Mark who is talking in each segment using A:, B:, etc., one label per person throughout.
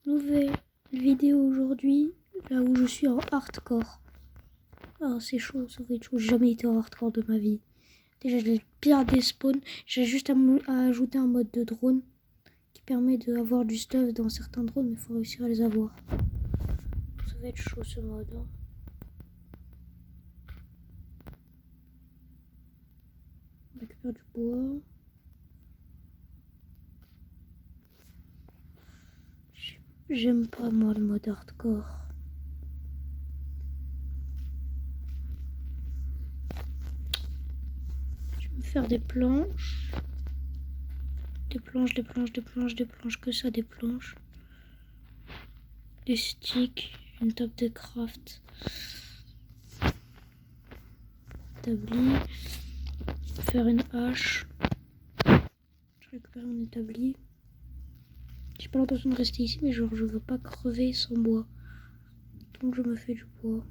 A: Nouvelle vidéo aujourd'hui, là où je suis en hardcore. Ah, c'est chaud, ça va être chaud. J'ai jamais été en hardcore de ma vie. Déjà, j'ai le pire des spawns. J'ai juste à ajouter un mode de drone qui permet d'avoir du stuff dans certains drones, mais il faut réussir à les avoir. Ça va être chaud ce mode. Hein. On récupère du bois. J'aime pas moi le mode hardcore. Je vais me faire des planches. Des planches, que ça, des planches. Des sticks, une table de craft. Établi. Faire une hache. Je récupère mon établi. J'ai pas l'intention de rester ici, mais genre je veux pas crever sans bois. Donc je me fais du bois.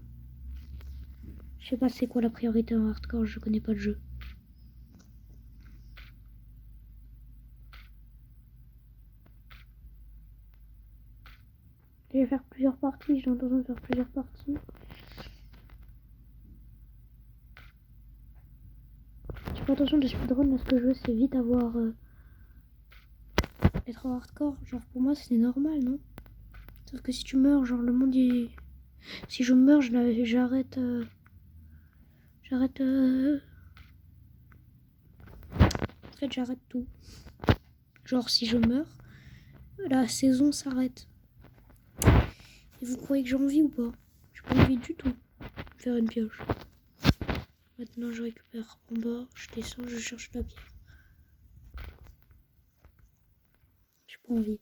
A: Je sais pas c'est quoi la priorité en hardcore, je connais pas le jeu. Je vais faire plusieurs parties, j'ai l'intention de faire plusieurs parties. J'ai pas l'intention de speedrun, là ce que je veux c'est vite avoir... être en hardcore, genre pour moi c'est normal, non? Sauf que si tu meurs, genre le monde est... Si je meurs, j'arrête... En fait j'arrête tout. Genre si je meurs, la saison s'arrête. Et vous croyez que j'ai envie ou pas? J'ai pas envie du tout de faire une pioche. Maintenant je récupère en bas, je descends, je cherche la pierre. J'ai pas envie.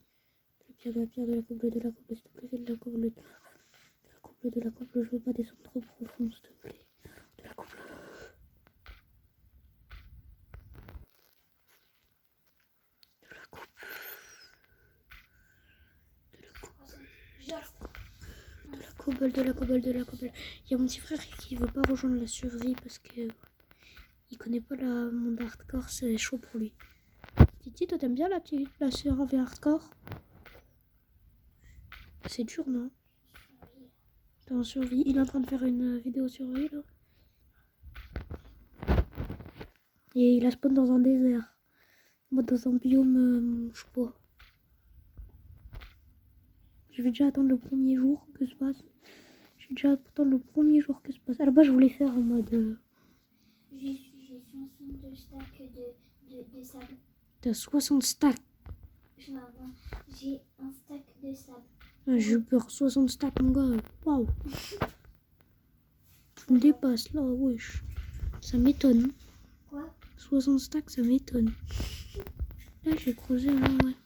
A: De la pierre, de la cobble, s'il te plaît, de la cobble, de la cobble, je veux pas descendre trop profond, s'il te plaît. De la cobble. De la coupe. De la cobble. Il y a mon petit frère qui veut pas rejoindre la survie parce que il connaît pas la monde hardcore, c'est chaud pour lui. Titi, toi t'aimes bien la survie hardcore? C'est dur, non? T'es en survie. Il est en train de faire une vidéo survie là. Et il a spawn dans un désert. Moi dans un biome, je sais pas. Je vais déjà attendre le premier jour que se passe. À la base, je voulais faire en mode.
B: J'ai 62 stacks de sable.
A: T'as 60 stacks.
B: J'ai un stack de sable.
A: J'ai peur 60 stacks, mon gars. Waouh. Tu me dépasses là, wesh. Ça m'étonne.
B: Quoi?
A: 60 stacks, ça m'étonne. Là, j'ai creusé là, ouais.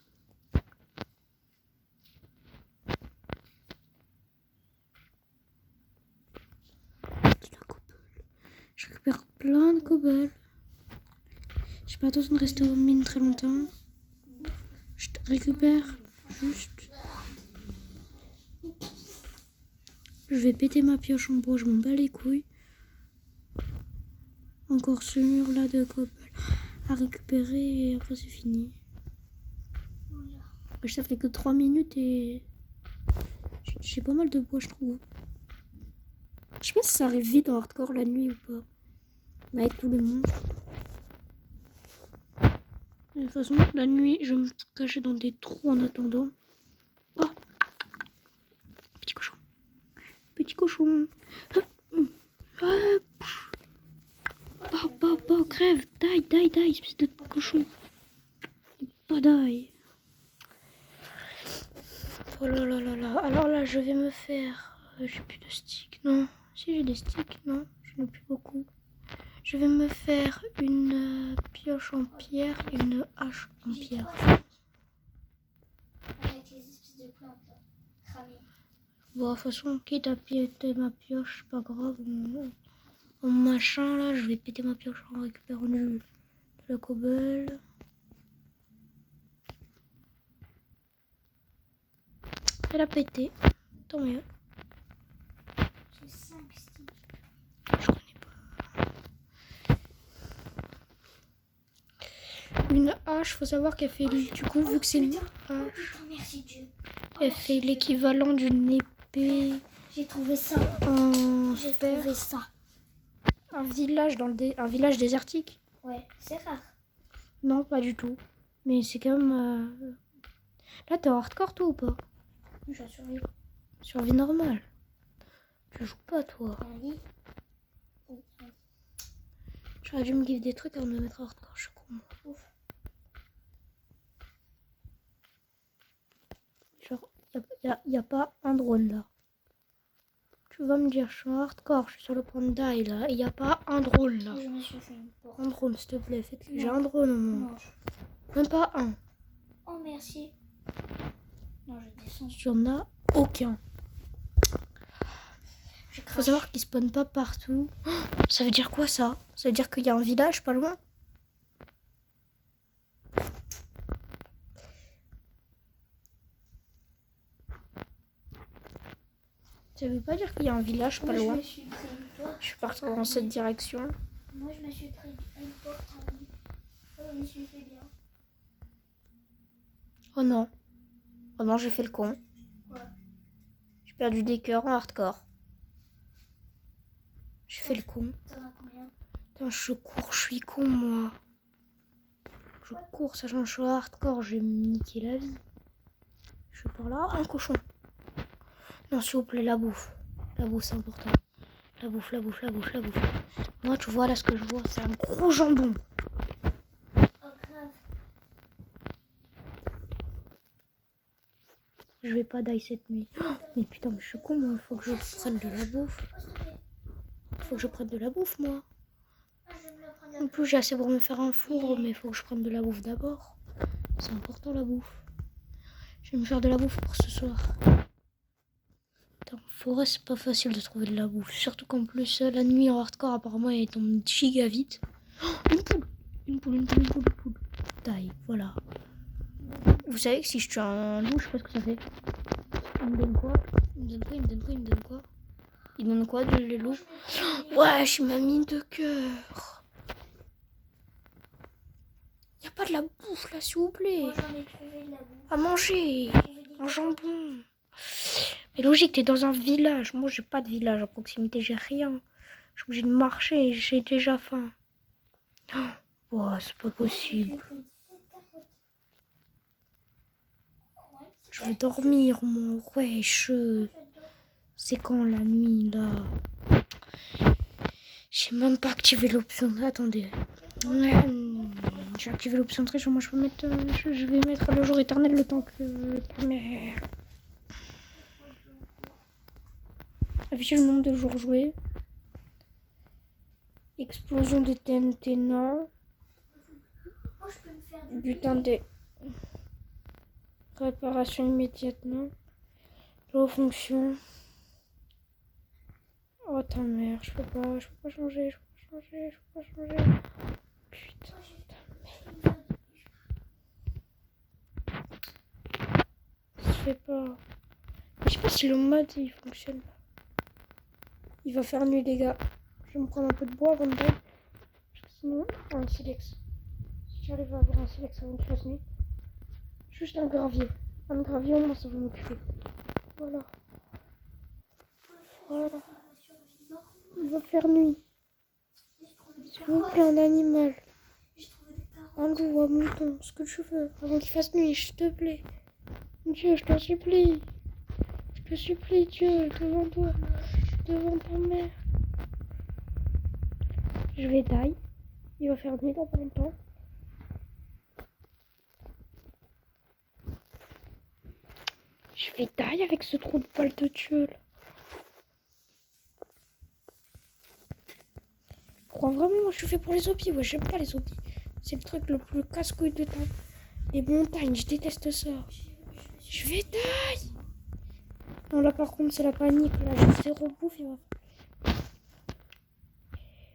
A: Je récupère plein de cobble. J'ai pas l'intention de rester aux mines très longtemps. Je récupère juste. Je vais péter ma pioche en bois, je m'en bats les couilles. Encore ce mur là de cobble à récupérer et après c'est fini. Ça fait que 3 minutes et j'ai pas mal de bois je trouve. Je sais pas si ça arrive vite en hardcore la nuit ou pas. Avec tout le monde. De toute façon, la nuit, je me cachais dans des trous en attendant. Oh, petit cochon. Petit cochon. Oh, crève. Die, espèce de cochon. Pas die. Oh là là là là. Alors là, je vais me faire... j'ai plus de sticks. Non. Si j'ai des sticks, non. Je n'ai plus beaucoup. Je vais me faire une pioche en pierre et une hache en pierre.
B: Avec les espèces de plantes là, cramées.
A: Bon, de toute façon, quitte à péter ma pioche, pas grave. En machin là, je vais péter ma pioche en récupérant de la cobble. Elle a pété. Tant mieux.
B: J'ai 5 sticks.
A: Je connais pas. Une hache, faut savoir qu'elle fait du coup, vu que c'est une hache.
B: Merci Dieu. Oh
A: Elle fait l'équivalent d'une épée
B: J'ai trouvé ça.
A: en
B: J'ai
A: fer.
B: trouvé ça.
A: Un village un village désertique.
B: Ouais, c'est rare.
A: Non, pas du tout. Mais c'est quand même... Là, t'es en hardcore, toi, ou pas?
B: J'en survis.
A: Survie normale. Tu joues pas, toi.
B: Oui.
A: J'aurais dû me give des trucs avant de me mettre en hardcore, je suis con.
B: Ouf.
A: Genre, y a pas un drone, là. Tu vas me dire, je suis en hardcore, je suis sur le point de die, là. Et y a pas un drone, là.
B: Je me suis fait une porte.
A: Un drone, s'il te plaît, faites-le. J'ai
B: Non.
A: un drone au moins.
B: Non.
A: Même pas un.
B: Oh, merci. Non, je descends.
A: Tu en as aucun.
B: Je
A: Faut
B: crache.
A: savoir qu'ils spawnent pas partout. Oh, ça veut dire quoi, ça? Ça veut dire qu'il y a un village pas loin? Ça veut pas dire qu'il y a un village pas
B: Moi,
A: loin.
B: je me suis pris une porte.
A: Je suis partie dans cette direction.
B: Moi, je me suis pris une porte à vie. Je me suis fait bien.
A: Oh non. Oh non, j'ai fait le con.
B: Ouais.
A: J'ai perdu des cœurs en hardcore. J'ai fait le con.
B: T'en as combien?
A: Putain, je cours, je suis con, moi. Je cours, sachant que je suis hardcore, je vais me niquer la vie. Je suis par là. Un cochon. Non, s'il vous plaît, la bouffe. La bouffe, c'est important. La bouffe, la bouffe, la bouffe, la bouffe. Moi, tu vois, là, ce que je vois, c'est un gros jambon.
B: Oh, grave.
A: Je vais pas die cette nuit. Oh, mais putain, mais je suis con, moi. Faut que je prenne de la bouffe.
B: Oh, s'il te plaît.
A: Faut que je prenne de la bouffe, moi.
B: Ah, je vais me la prendre
A: En plus, j'ai assez pour me faire un four, mais faut que je prenne de la bouffe d'abord. C'est important, la bouffe. Je vais me faire de la bouffe pour ce soir. Putain, en forêt, c'est pas facile de trouver de la bouffe. Surtout qu'en plus, la nuit en hardcore, apparemment, elle tombe giga vite. Oh, une poule. Une poule, une poule, une poule, une poule. Taille, voilà. Vous savez que si je tue un loup, je sais pas ce que ça fait. Il me donne quoi? Il me donne quoi? Il me donne quoi? Il me donne quoi? Il me donne quoi de les loups? Ouais, je m'a mine de cœur. Y a pas de la bouffe là, s'il vous plaît.
B: Moi, j'en ai trouvé de la bouffe.
A: À manger. Un jambon. Mais logique, t'es dans un village. Moi, j'ai pas de village à proximité, j'ai rien. Je suis obligée de marcher, j'ai déjà faim. Oh, c'est pas possible. Je vais dormir, moi. Wesh. C'est quand la nuit, là? J'ai même pas activé l'option. Attendez. J'ai activé l'option très chaud. Moi, je peux mettre. Je vais mettre le jour éternel le temps que. Mais. Afficher le nombre de jours joués. Explosion de TNT, non.
B: Moi, je peux me faire du
A: Butin des. Réparation immédiate, non. Low fonction. Oh ta mère, je peux pas changer, je peux pas changer. Putain, ça se fait pas. Je sais pas si le mode il fonctionne. Il va faire nuit, les gars. Je vais me prendre un peu de bois avant de dire. Parce que sinon, un silex. Si j'arrive à avoir un silex avant qu'il fasse nuit. Juste un gravier. Un gravier, au moins ça va m'occuper. Voilà. Voilà. Il va faire nuit. S'il vous plaît, un animal. Un loup, un mouton, ce que tu veux. Avant qu'il fasse nuit, s'il te plaît. Dieu, je t'en supplie. Je te supplie, Dieu, devant toi. Devant ta mère. Je vais die. Il va faire nuit dans pas longtemps. Je vais die avec ce trou de balle de tueule. Crois vraiment, moi je suis fait pour les zombies. Ouais, j'aime pas les zombies. C'est le truc le plus casse-couille de temps. Les montagnes, je déteste ça. Je vais die. Non, là par contre, c'est la panique. Là, j'ai zéro bouffe.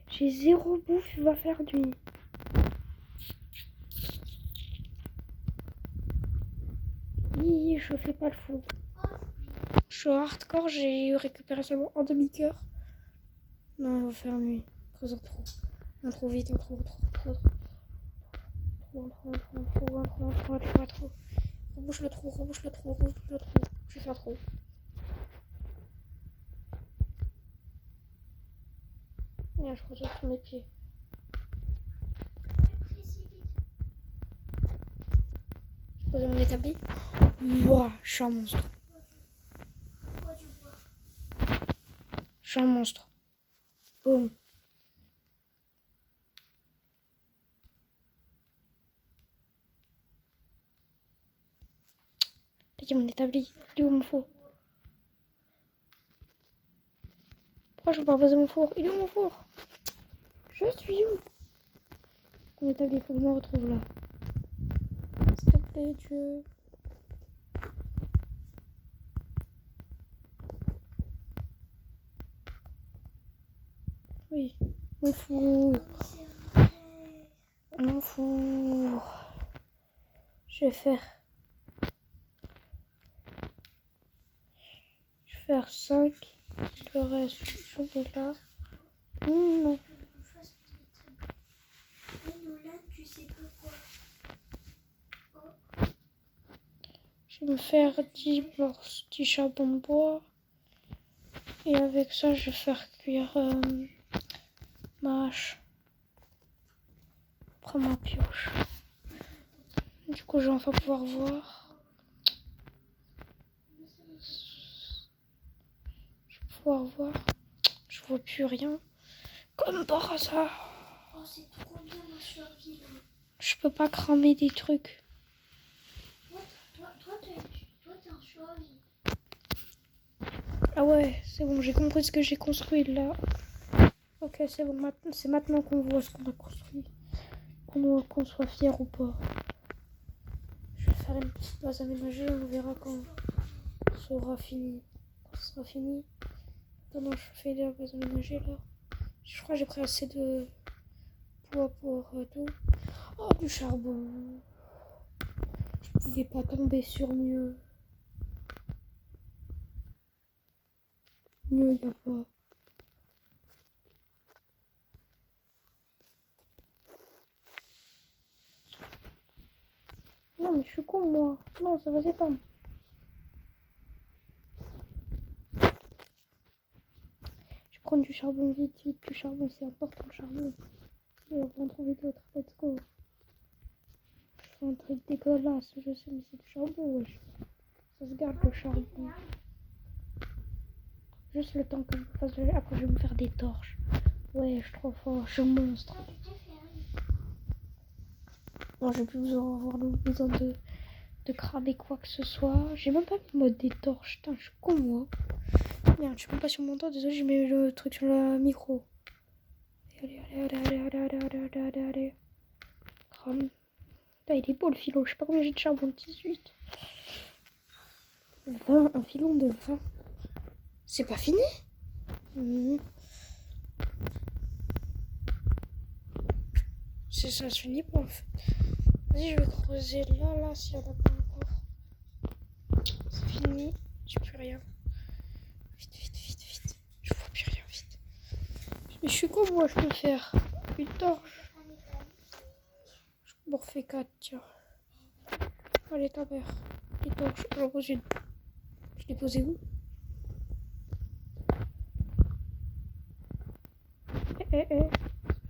A: J'ai zéro bouffe, il va faire nuit. Je fais pas le fou. Je suis hardcore, j'ai récupéré seulement un demi-cœur. Non, il va faire nuit. 3h trop. Un trop vite, un trop. Rebouche le trou. pas trop. Là, je retourne sur mes pieds. Je pose mon établi. Wouah, je suis un monstre. Je suis un monstre. Boum. T'as mon établi. Il est où mon four? Pourquoi je peux pas poser mon four? Il est où mon four? Je suis où? Mon établi, il faut que je me retrouve là. S'il te plaît, Dieu. Oui, mon four. Mon four. Je vais faire 5. Le reste, je vais là. Non. Je vais me faire 10 charbons de bois. Et avec ça, je vais faire cuire ma hache. Après ma pioche. Du coup, je vais enfin pouvoir voir. Je vais pouvoir voir. Je vois plus rien. Comme par hasard.
B: Oh, c'est trop bien ma survie là.
A: Je peux pas cramer des trucs.
B: Toi, t'es en survie.
A: Ah ouais, c'est bon, j'ai compris ce que j'ai construit là. Ok, c'est bon, c'est maintenant qu'on voit ce qu'on a construit. Qu'on soit fier ou pas. Je vais faire une petite base aménagée, on verra quand ce sera fini. Quand ce sera fini. Maintenant, je fais la base aménagée là. Je crois que j'ai pris assez de bois pour tout. Oh, du charbon. Je pouvais pas tomber sur mieux. Mieux, y a pas. Non, mais je suis con, moi. Non, ça va s'éteindre. Je prends du charbon vite. Du charbon, c'est important, le charbon. Et on va en trouver d'autres. Let's go. Je fais un truc dégueulasse, je sais, mais c'est du charbon, wesh. Ça se garde, le charbon. Juste le temps que je fasse le... Après, je vais me faire des torches. Ouais, je suis trop fort. Je suis un monstre. Bon, j'ai plus besoin de cramer quoi que ce soit. J'ai même pas mis le mode des torches. Putain, je suis con, moi. Merde, je suis même pas sur mon temps. Désolé, j'ai mis le truc sur le micro. Allez. Crame. Putain, il est beau le filon. Je sais pas combien j'ai de charbon. 18. 20. Un filon de 20. C'est pas fini? C'est ça, se finit pas en fait. Vas-y, je vais creuser là, s'il y en a pas encore. C'est fini, j'ai plus rien. Vite. Je vois plus rien, vite. Mais je suis con, moi, je peux faire une torche. Je m'en refais 4, tiens. Allez, ta mère. Les torches, j'en pose une. Je l'ai posée où?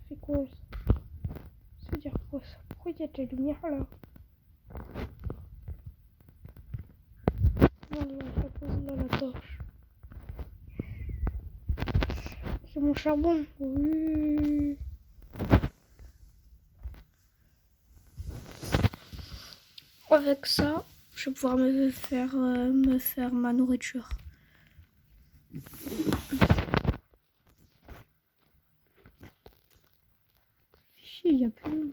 A: C'est quoi ça? Ça veut dire quoi ça? Pourquoi il y a de la lumière là? Non, je la pose là, la torche. C'est mon charbon. Oui. Avec ça, je vais pouvoir me faire ma nourriture. Il y a plus.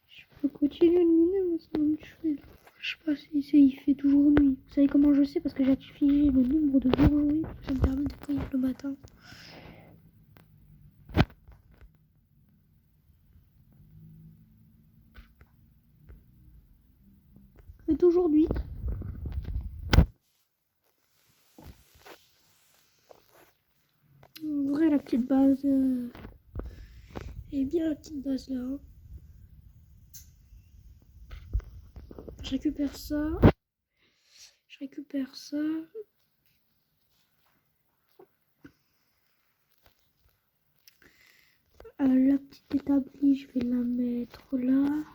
A: Je peux continuer de miner, mais c'est même chouette. Je sais pas si il fait toujours nuit. Vous savez comment je sais? Parce que j'ai affiché le nombre de jours aujourd'hui. Ça me permet de cueillir le matin. C'est aujourd'hui. En vrai, la petite base. Et bien la petite base là. Hein. Je récupère ça. Je récupère ça. La petite établie, je vais la mettre là.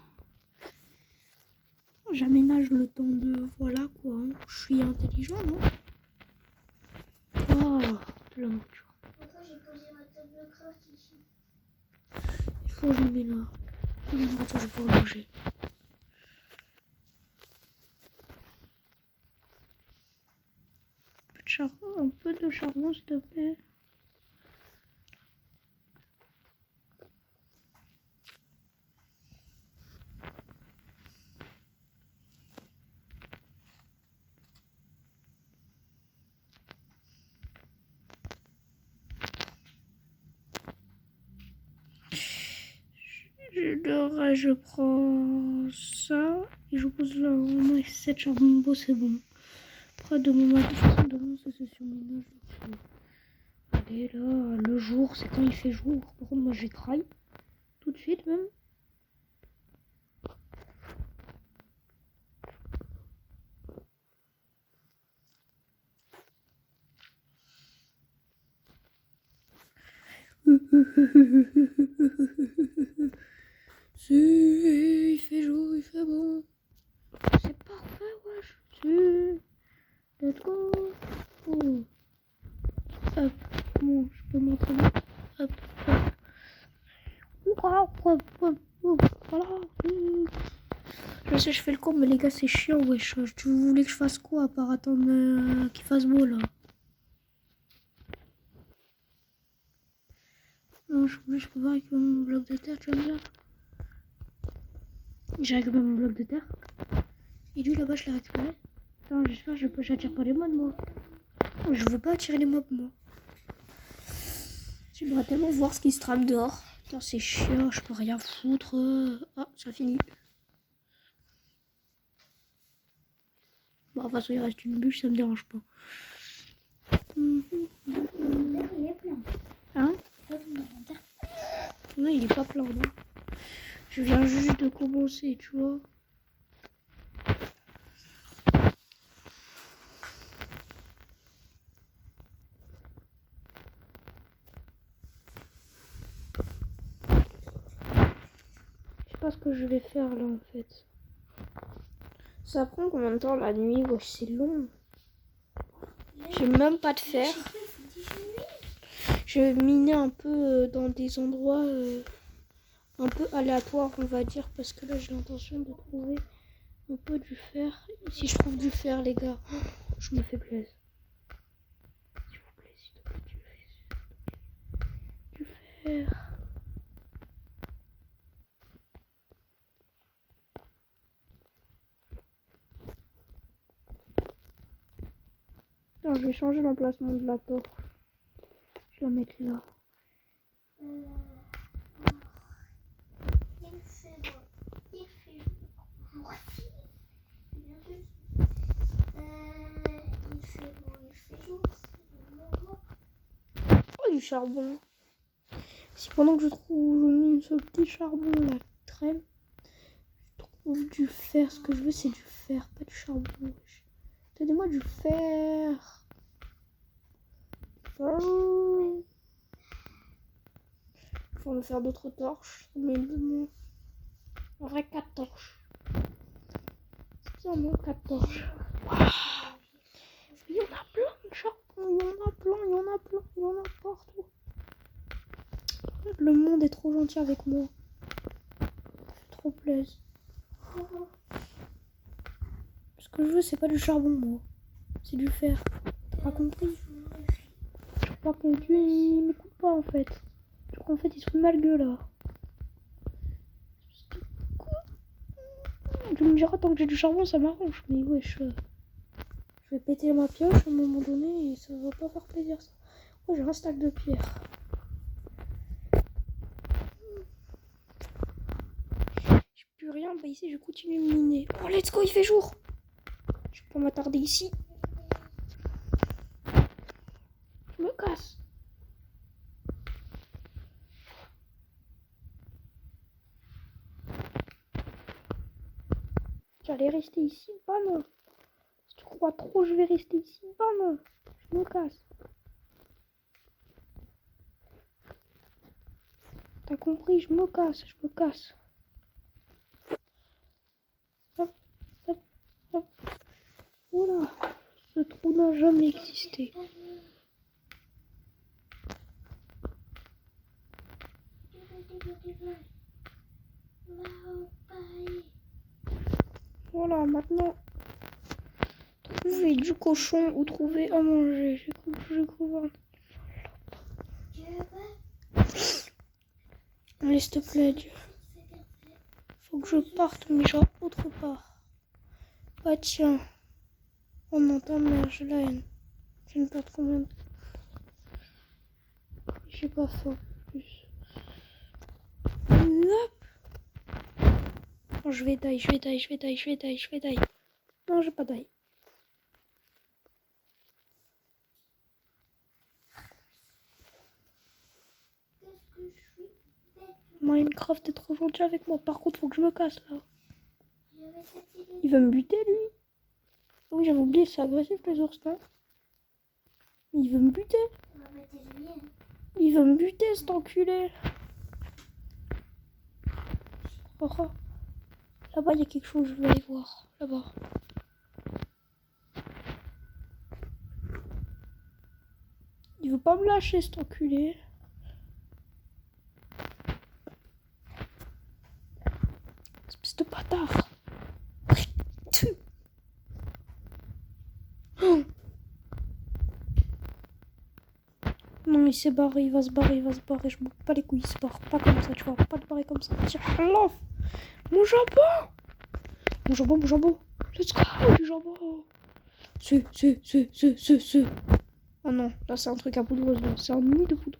A: J'aménage le temps de... Voilà quoi. Je suis intelligent, non? Oh, la voiture.
B: Pourquoi j'ai posé ma table de craft ici?
A: Il faut que je le mette là. Je vais pouvoir manger. Un peu de charbon, s'il te plaît. Je prends ça et je pose là au moins 7 charbons. Bon, c'est bon. Après, demain matin, demain, c'est surménage. Allez, là, le jour, c'est quand il fait jour. Par contre, moi, j'écraille. Tout de suite, même. Si, il fait jour, il fait bon. C'est parfait, wesh. Si. Let's go. Oh. Hop. Bon, je peux m'entraîner. Hop, hop. Voilà. Je sais, je fais le cours, mais les gars, c'est chiant, wesh. Tu voulais que je fasse quoi à part attendre qu'il fasse beau, là? Non, je peux pas récupérer mon bloc de terre, tu vas me dire. J'ai récupéré mon bloc de terre. Et lui, là-bas, je l'ai récupéré. Attends, j'espère que j'attire pas les mobs, moi. Je veux pas attirer les mobs, moi. J'aimerais tellement voir ce qui se trame dehors. Putain, c'est chiant, je peux rien foutre. Ah, ça finit. Bon, de toute façon, il reste une bûche, ça me dérange pas.
B: Il est plein.
A: Hein? Non, il est pas plein, non. Je viens juste de commencer, tu vois. Je sais pas ce que je vais faire là en fait. Ça prend combien de temps la nuit? Wesh, c'est long. J'ai même pas de fer. Je vais miner un peu dans des endroits un peu aléatoires, on va dire, parce que là j'ai l'intention de trouver un peu du fer. Et si je trouve du fer, les gars, je me fais plaisir. S'il vous plaît, s'il te plaît, du fer. Non, je vais changer l'emplacement de la torche. Je vais la mettre là.
B: Il fait jour. Il fait jour.
A: Oh, du charbon. Si pendant que je mine ce petit charbon là traîne, je trouve du fer. Ce que je veux, c'est du fer, pas du charbon. Donnez-moi du fer. Oh. Faut me faire d'autres torches. Mais en vrai, 4 torches. C'est bien, non, 4 torches. Wow. Il y en a plein de charbon. Il y en a partout. Le monde est trop gentil avec moi. C'est trop plaisir. Ce que je veux, c'est pas du charbon, moi. C'est du fer. T'as pas compris? Je crois que Dieu, il m'écoute pas, en fait. Je crois qu'en fait, il se fout de ma gueule, là. Tu me diras, tant que j'ai du charbon, ça m'arrange. Mais wesh, je vais péter ma pioche à un moment donné et ça va pas faire plaisir, ça. Oh, j'ai un stack de pierre. J'ai plus rien. Bah ici, je continue de miner. Oh, let's go, il fait jour. Je peux pas m'attarder ici. Je me casse. J'allais rester ici. Ah non. C'est trop froid trop, je vais rester ici. Non, non, je me casse. T'as compris, je me casse, je me casse. Hop, hop, hop. Oula, ce trou n'a jamais existé. Voilà, maintenant, trouver du cochon ou trouver à manger. J'ai cru voir. Allez, s'il te plaît, Dieu. Faut que je parte, mais genre autre part. Bah tiens. Oh non, ta mère, j'ai la haine. Je ne perds combien de... J'ai pas faim, plus. Hop. Oh, je vais die, je vais die, je vais die, je vais die, je vais die. Non, j'ai pas die. Minecraft est trop gentil avec moi. Par contre, faut que je me casse là. Il va me buter lui. Oui, j'avais oublié, c'est agressif les ours, non? Il veut me buter. Il veut me buter cet enculé. Oh, oh. Là-bas, il y a quelque chose, je vais aller voir. Là-bas. Il veut pas me lâcher cet enculé. Espèce de bâtard. Non, il s'est barré, il va se barrer, il va se barrer. Je m'en bats pas les couilles, il se barre. Pas comme ça, tu vois. Pas de barrer comme ça. Tiens, l'off. Mon jambon. Mon jambon, mon jambon. Let's go, du jambon. Ce. Oh non, là c'est un truc à poudreuse, là. C'est un nid de poudre.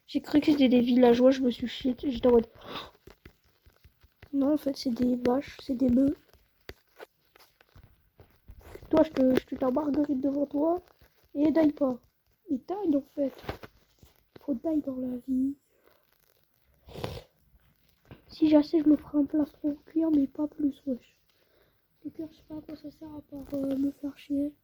A: J'ai cru que c'était des villageois, je me suis chié. J'étais en mode... Non, en fait, c'est des vaches, c'est des bœufs. Toi, je te la marguerite devant toi. Et daille pas. Il taille, en fait. Faut daille dans la vie. Si j'assais, je me ferai un plastron en cuir, mais pas plus, wesh. Le cuir, je sais pas à quoi ça sert à part me faire chier.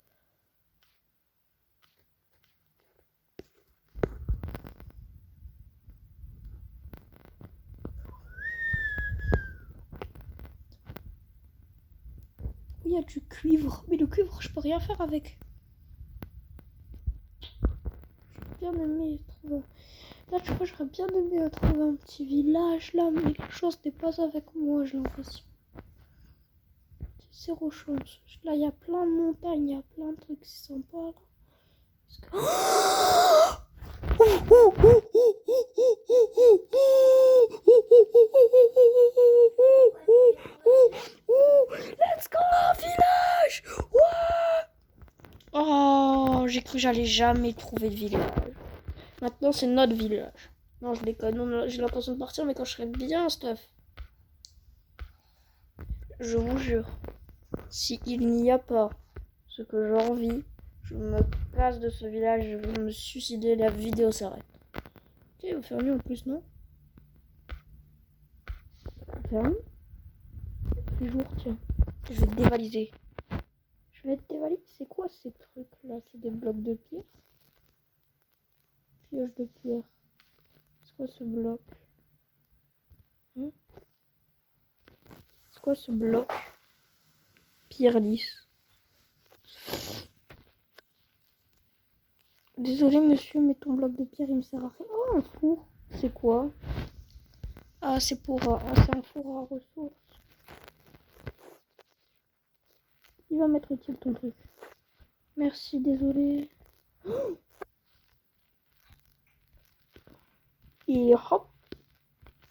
A: Il y a du cuivre. Mais le cuivre, je peux rien faire avec. J'aurais bien aimé trouver... Là, tu vois, j'aurais bien aimé trouver un petit village, là. Mais les choses n'est pas avec moi, j'ai l'impression. C'est zéro chance. Là, il y a plein de montagnes, il y a plein de trucs sympas, là. Let's go, village! Oh, j'ai cru que j'allais jamais trouver de village. Maintenant, c'est notre village. Non, je déconne. Non, j'ai l'intention de partir, mais quand je serai bien stuff. Je vous jure, si il n'y a pas ce que j'ai envie, je me casse de ce village, je vais me suicider, la vidéo s'arrête. Ok, il va faire nuit en plus, non? Il va faire nuit? Il fait jour, tiens. Je vais te dévaliser. Je vais te dévaliser. C'est quoi ces trucs-là? C'est des blocs de pierre? Pioche de pierre. C'est quoi ce bloc? C'est quoi ce bloc? Pierre lisse. Désolé monsieur, mais ton bloc de pierre il me sert à rien. Oh, un four. C'est quoi? Ah, c'est pour... c'est un four à ressources. Il va m'être utile ton truc. Merci, désolé. Oh, et hop.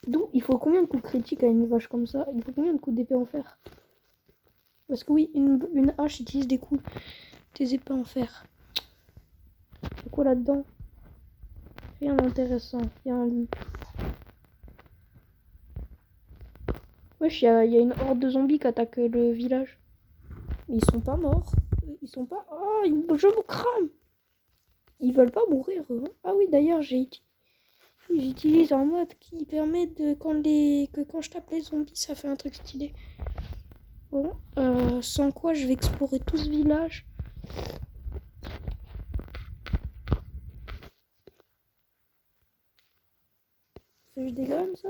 A: Donc, il faut combien de coups critiques à une vache comme ça? Il faut combien de coups d'épée en fer? Parce que oui, une hache utilise des coups, des épées en fer. C'est quoi là-dedans? Rien d'intéressant. Il y a un lit. Wesh, il y a une horde de zombies qui attaquent le village. Mais ils sont pas morts. Ils sont pas... Oh, je vous crame. Ils veulent pas mourir, eux. Ah oui, d'ailleurs, j'utilise un mode qui permet de... que quand je tape les zombies, ça fait un truc stylé. Bon, sans quoi je vais explorer tout ce village. C'est juste des graines, ça?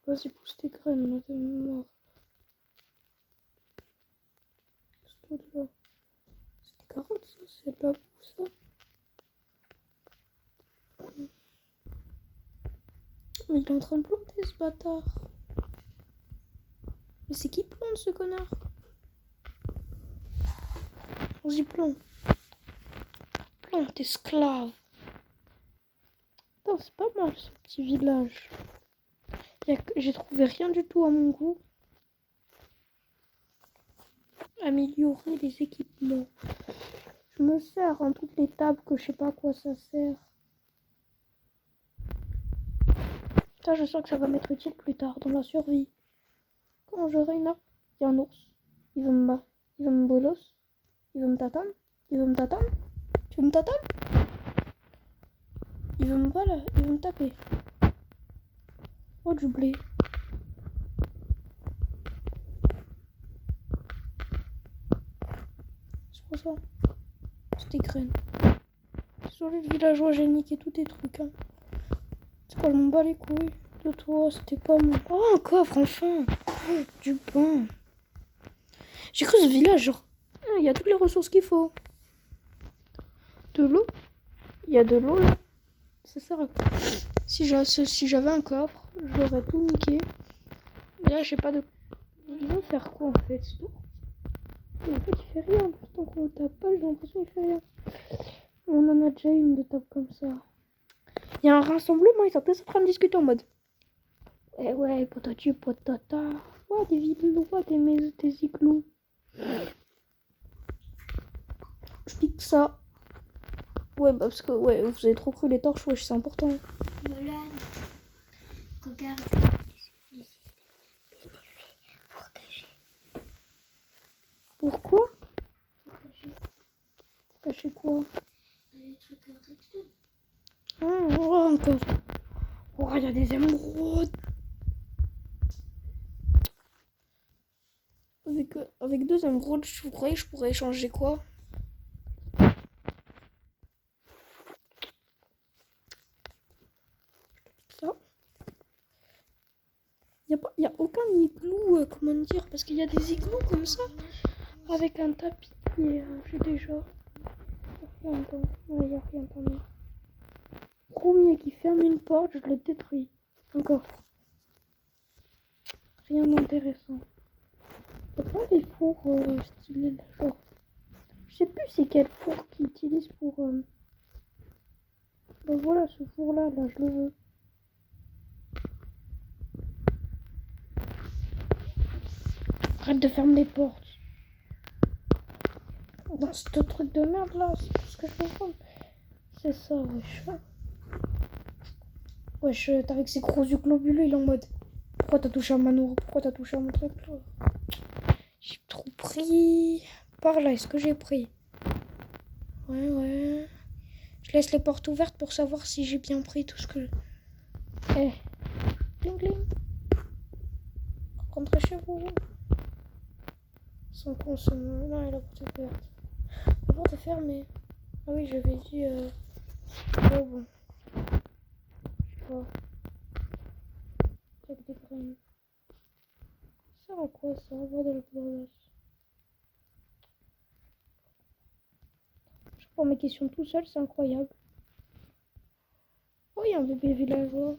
A: Vas-y, pousse tes graines, on a des mémoires. C'est de là. C'est des carottes, ça? C'est de la boue, ça? Mais il est en train de planter, ce bâtard. Mais c'est qui plante, ce connard? Vas-y, plante. Plante, esclave. Putain, c'est pas mal, ce petit village. J'ai trouvé rien du tout à mon goût. Améliorer les équipements. Je me sers en toutes les tables que je sais pas à quoi ça sert. Ça, je sens que ça va m'être utile plus tard dans la survie. Quand j'aurai une arme, il y a un ours. Il veut me battre. Il veut me bolos. Il veut me tatane. Il veut me tatane. Tu veux me tatane? Il veut me voilà. Il veut me taper. Oh, du blé. C'est pour ça. C'est des graines. Désolé, le villageois, j'ai niqué tous tes trucs. Hein. C'est quoi, je m'en bats les couilles de toi, c'était pas mon... Oh, un coffre, enfin. Oh, du pain. J'ai cru ce village, genre... Il y a toutes les ressources qu'il faut. De l'eau. Il y a de l'eau, là. Ça sert à quoi? Si j'avais un coffre, j'aurais tout niqué. Mais là, je sais pas de... Il veut faire quoi, en fait? Et en fait, il fait rien. Pourtant, quand on tape pas, j'ai l'impression qu'il fait rien. On en a déjà une de tape comme ça. Il y a un rassemblement, ils sont tous en train de discuter en mode... Eh ouais, potatu, potata. Ouais, des villes, ouais, des igloos. Je pique ça. Ouais, bah parce que, ouais, vous avez trop cru les torches, wesh, c'est important.
B: Nolan, regarde les pour cacher.
A: Pourquoi?
B: Pour cacher
A: Cacher quoi?
B: les trucs en redstone.
A: Oh, encore. Oh, il y a des émeraudes. Avec 2 émeraudes, je croyais que je pourrais échanger quoi? Ça. Y a aucun igloo, comment dire, parce qu'il y a des igloos comme ça, avec un tapis, et j'ai déjà... Rien dedans. Ouais, y a rien dedans. Premier qui ferme une porte, je le détruis. Encore. Rien d'intéressant. Y'a pas les fours stylés là, genre. Je sais plus c'est quel four qu'ils utilisent pour... Ben voilà, ce four là, je le veux. Arrête de fermer les portes. Dans ce truc de merde là, c'est tout ce que je peux prendre. C'est ça, wesh. Wesh, t'as avec ses gros yeux globuleux, il est en mode... Pourquoi t'as touché à Manour? Pourquoi t'as touché à mon truc là? J'ai trop pris. Par là, est-ce que j'ai pris? Ouais. Je laisse les portes ouvertes pour savoir si j'ai bien pris tout ce que... Eh. Gling gling. Rentrez chez vous. Sans consommer. Non, la porte est ouverte. La porte est fermée. Ah oui, j'avais dit... Oh bon. Oh. Avec des graines. Ça sert à quoi ça? Avoir de la poudre. Je prends mes questions tout seul, c'est incroyable. Oh, il y a un bébé villageois.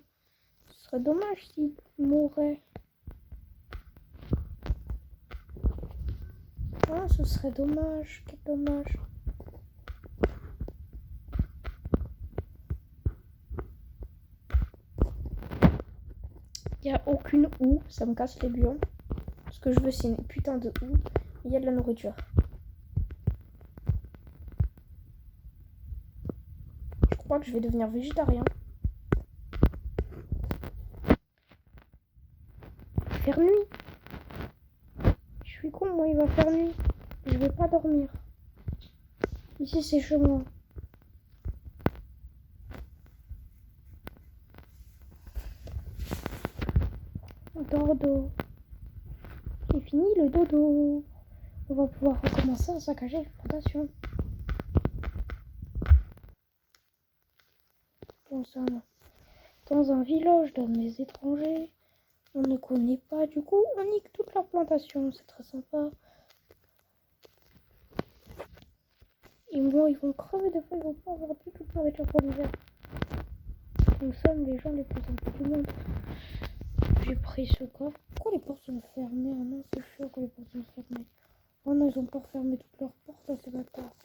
A: Ce serait dommage s'il mourrait. Ah, ce serait dommage. Quel dommage. Il n'y a aucune houe, ça me casse les bions. Ce que je veux, c'est une putain de houe. Il y a de la nourriture. Je crois que je vais devenir végétarien. Faire nuit. Je suis con, moi, il va faire nuit. Je vais pas dormir. Ici, c'est chez moi. Dordo. C'est fini le dodo. On va pouvoir recommencer à saccager les plantations. Dans un village d'un mes étrangers, on ne connaît pas, du coup on nique toute leur plantation, c'est très sympa. Et moi ils vont crever de faim, ils vont pas avoir du tout de nourriture pour l'hiver. Nous sommes les gens les plus simples du monde. J'ai pris ce coffre. Pourquoi les portes sont fermées? Ah non, c'est chaud que les portes sont fermées. Oh non, ils ont pas refermé toutes leurs portes, ces bâtards.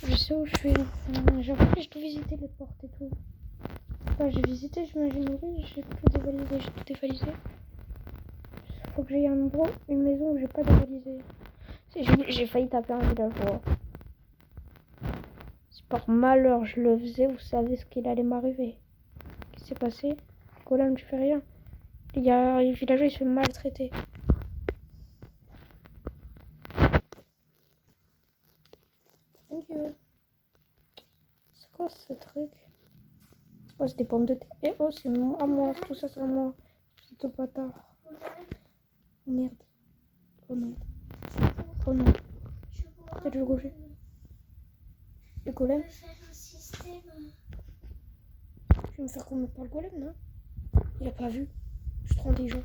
A: Je sais où je suis. J'ai appris, je dois visiter les portes et tout. Enfin, j'ai visité, j'imagine, oui, j'ai tout dévalisé, j'ai tout dévalisé. Faut que j'aille un endroit, une maison où j'ai pas dévalisé. J'ai failli taper un villageois. Si par malheur je le faisais, vous savez ce qu'il allait m'arriver. Qu'est-ce qui s'est passé? Golem, tu fais rien. Il y a un villageois, il se fait maltraiter. Mon Dieu. C'est quoi ce truc? Oh, c'est des pommes de terre. Et oh, c'est à moi. Tout ça, c'est à moi. C'est au bâtard. Merde. Oh non. Oh non. Peut-être le gaucher. Le golem. Je vais me faire combler par le golem, non? Il a pas vu. Je suis trop intelligent.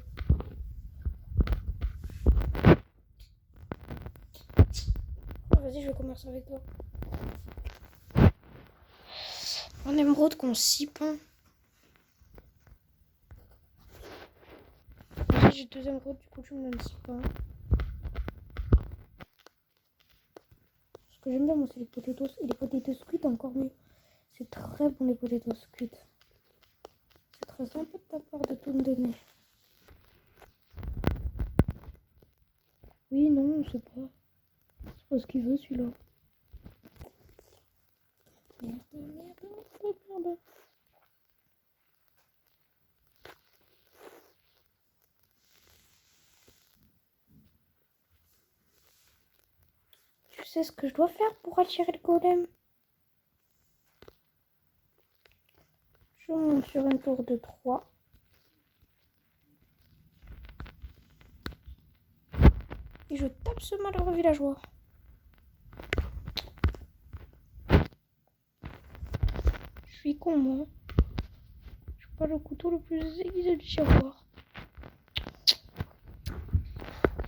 A: Oh, vas-y, je vais commercer avec toi. Un émeraude qu'on 6 pains. Vas-y, j'ai 2 émeraudes, du coup tu me donnes 6 pains. Ce que j'aime bien, moi, c'est les potatoes. Et les potatoes cuites, encore mieux. C'est très bon, les potatoes cuites. C'est très sympa de ta part de tout me donner. Oui, non, on sait pas. C'est pas ce qu'il veut, celui-là. Merde, merde, merde. Tu sais ce que je dois faire pour attirer le golem? Je monte sur une tour de 3. Et je tape ce malheureux villageois. Je suis con, moi. Je pas le couteau le plus aiguisé du savoir.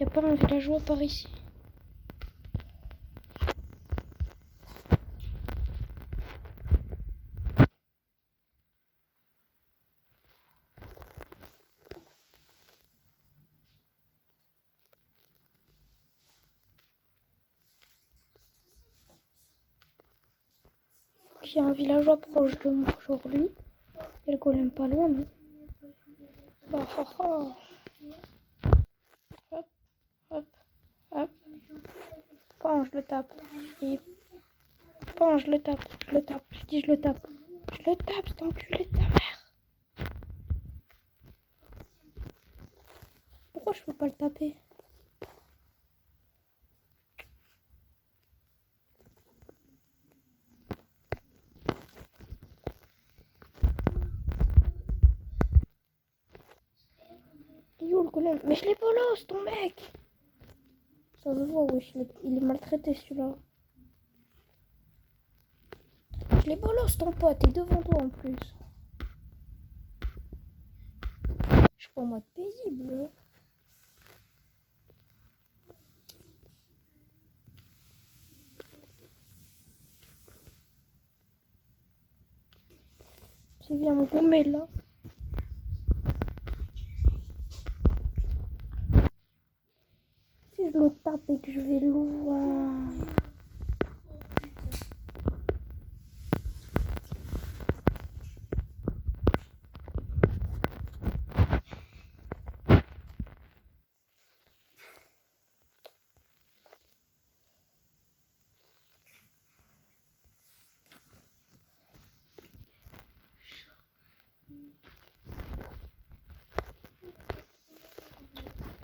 A: Y a pas un villageois par ici. Il y a un villageois proche de moi aujourd'hui. Et le golem pas loin, non? Bah, hop, hop, hop. Pan, je le tape. Et pan, je le tape. Je le tape. Je dis je le tape. Je le tape, cet enculé de ta mère. Pourquoi je peux pas le taper? Il est où le golem? Mais je l'ai bolos, ton mec! Ça se voit, wesh, il est maltraité celui-là. Je l'ai bolos, ton pote, et devant toi en plus. Je suis pas en mode paisible. C'est bien me gommer là. Si je le tape et que je vais loin.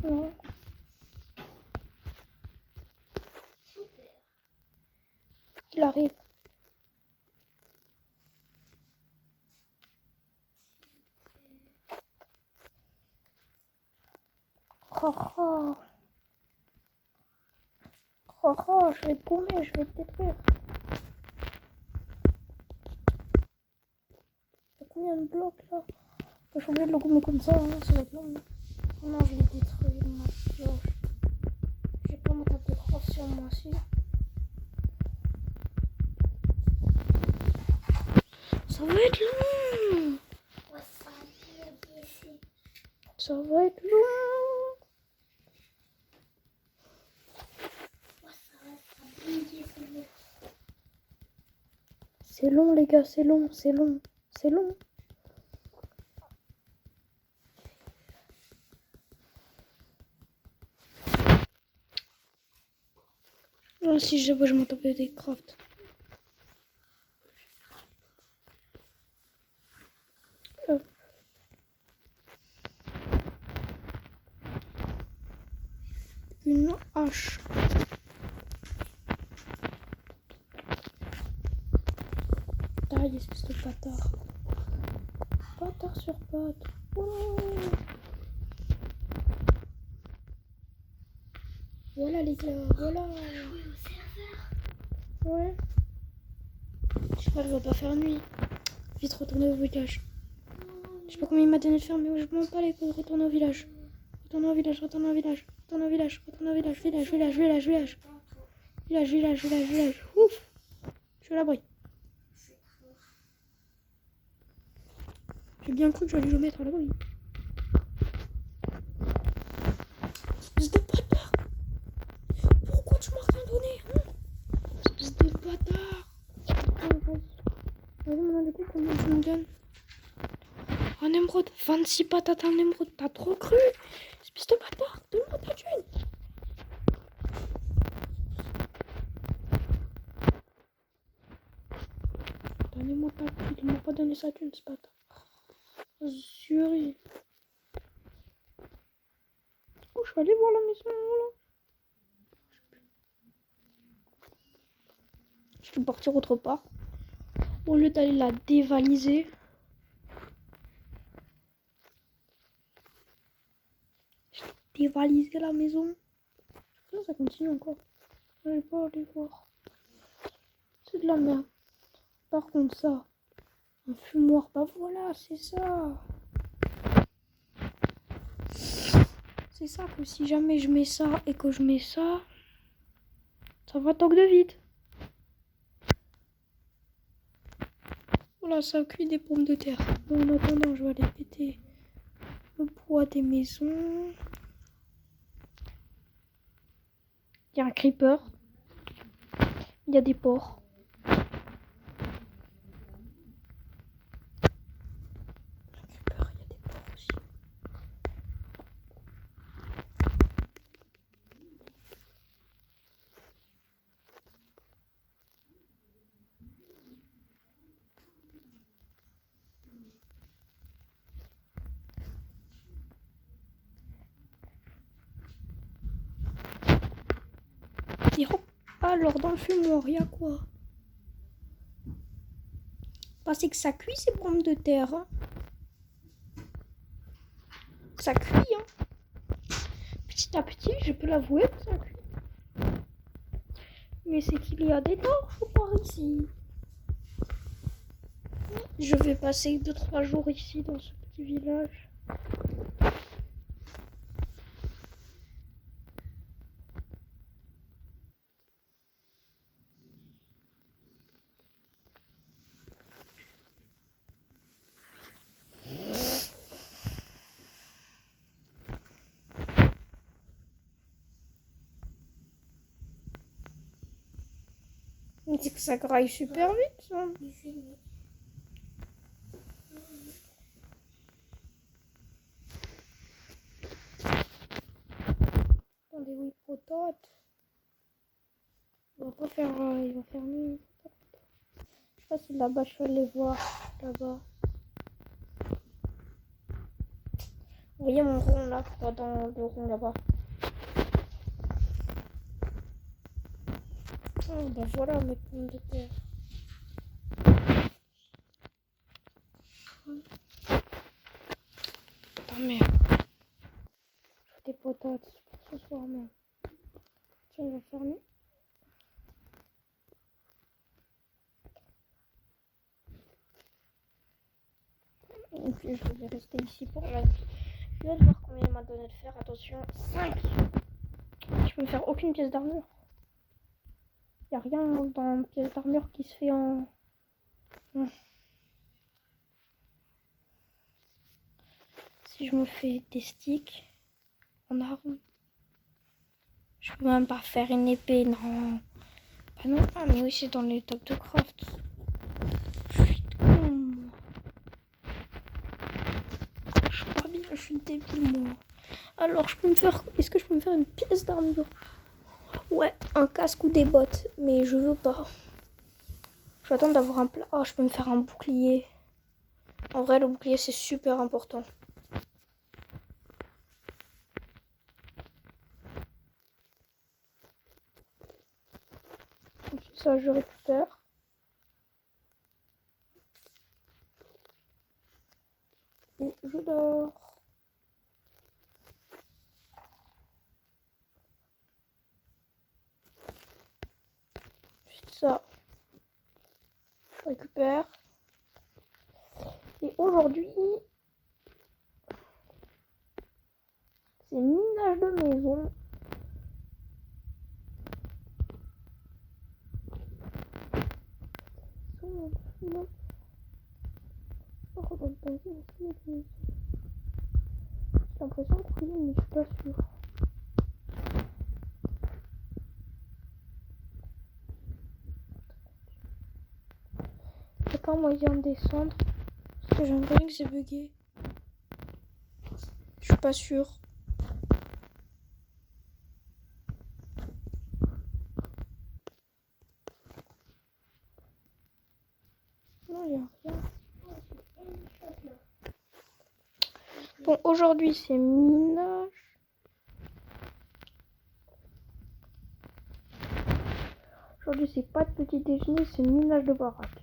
A: Non. Il arrive. Oh, oh. Oh, oh, je vais te gommer, je vais te détruire. T'as combien de blocs là? Je suis obligée de le gommer comme ça, hein, ça va être long. Oh non, je vais détruire ma pioche. J'ai pas ma table de craft sur moi, si. Ça va être long.
B: Ouais, ça va être ici.
A: Ça va être long.
B: Ouais, ça va être ici.
A: C'est long, les gars, c'est long, c'est long, c'est long. Ah, si je m'en tape des crafts. Hop. Une hache. Taille, espèce de bâtard. Bâtard sur patte. Oh. Voilà les gars, voilà. Ouais. J'espère qu'il va pas faire nuit. Vite retourner au village. Je sais pas combien il m'a donné de faire, mais je m'en bats les couilles. Retourne au village. Retourne au village, retourne au village. Retourne au village, retourne au village. Village, village, village, village. Village, village, village, village. Ouf. Je suis à l'abri. J'ai bien cru que j'allais le mettre à l'abri. Espèce de bâtard. Pourquoi tu m'as rien donné, hein? Espèce de bâtard. Vas-y, mon indépendant, combien tu me donnes? Un émeraude, 26 patates, un émeraude. T'as trop cru? Espèce de bâtard, donne-moi ta thune. Donnez-moi ta thune, il m'a pas donné sa thune, ce bâtard. Zuri. Oh, je vais aller voir la maison, voilà. Je vais partir autre part. Au lieu d'aller la dévaliser. Je vais dévaliser la maison. Ça continue encore. Je vais pas aller voir. C'est de la merde. Par contre, ça. Un fumoir. Bah voilà, c'est ça. C'est ça que si jamais je mets ça et que je mets ça, ça va tant de vite. Voilà, ça cuit des pommes de terre. Bon, en attendant, je vais aller péter le bois des maisons. Il y a un creeper. Il y a des porcs. Et hop, alors dans le fumoir, il y a quoi? Bah, c'est que ça cuit ces pommes de terre. Hein. Ça cuit, hein. Petit à petit, je peux l'avouer que ça cuit. Mais c'est qu'il y a des torches par ici. Je vais passer 2-3 jours ici dans ce petit village. On dit que ça graille super vite, ça. Attendez, oui, potate. Il va pas faire... il va faire nuit. Je sais pas si là-bas, je vais aller voir. Là-bas. Vous voyez mon rond là, dans le rond là-bas. Oh, bah voilà mes pommes de terre. Oh merde. des patates pour ce soir même. Tiens, je vais fermer. Et puis je vais rester ici pour la vie. Je vais voir combien il m'a donné de fer. Attention, 5. Je peux me faire aucune pièce d'armure. Il n'y a rien dans une pièce d'armure qui se fait en... Si je me fais des sticks en arme, je peux même pas faire une épée, non. Bah non, mais oui, c'est dans les tops de craft. Je suis con. Je crois bien, je suis débile, moi. Alors, je peux me faire... Est-ce que je peux me faire une pièce d'armure? Ouais, un casque ou des bottes, mais je veux pas. Je vais attendre d'avoir un plat. Oh, je peux me faire un bouclier. En vrai, le bouclier, c'est super important. Ça, je récupère. Et je dors. Juste ça. Je récupère. Et aujourd'hui, c'est minage de maison. J'ai l'impression que oui, mais je suis pas sûre. Il n'y a pas moyen de descendre. Parce que j'ai l'impression que c'est bugué. Je suis pas sûre. Non, il n'y a rien. Bon, aujourd'hui, c'est minage. Aujourd'hui, c'est pas de petit déjeuner, c'est minage de baraque.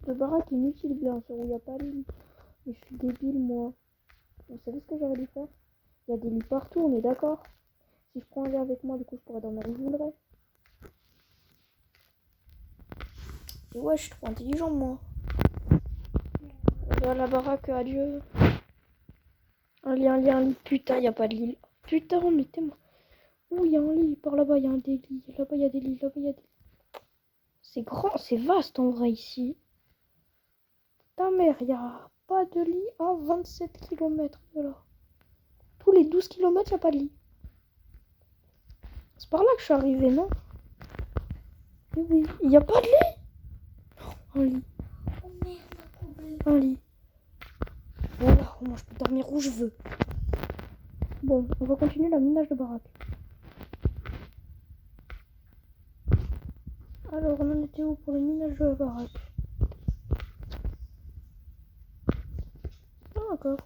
A: De baraque inutile, bien sûr, où il n'y a pas de lit. Mais je suis débile, moi. Vous savez ce que j'aurais dû faire? Il y a des lits partout, on est d'accord? Si je prends un lit avec moi, du coup, je pourrais dormir où je voudrais. Et ouais, je suis trop intelligent, moi. Dans la baraque, adieu. Un lit. Putain, il n'y a pas de lit. Putain, mettez-moi. Ouh, il y a un lit. Par là-bas, il y a des lits. Là-bas, il y a des lits. Là-bas, il y a des lits. C'est grand, c'est vaste en vrai ici. Ta mère, il n'y a pas de lit à 27 km de là. Tous les 12 km, il n'y a pas de lit. C'est par là que je suis arrivée, non? Oui, il n'y a pas de lit. Un lit.
B: Oh merde,
A: Un lit. Voilà, au moins je peux dormir où je veux. Bon, on va continuer la minage de baraque. Alors, on en était où pour le minage de la baraque? Ah, d'accord.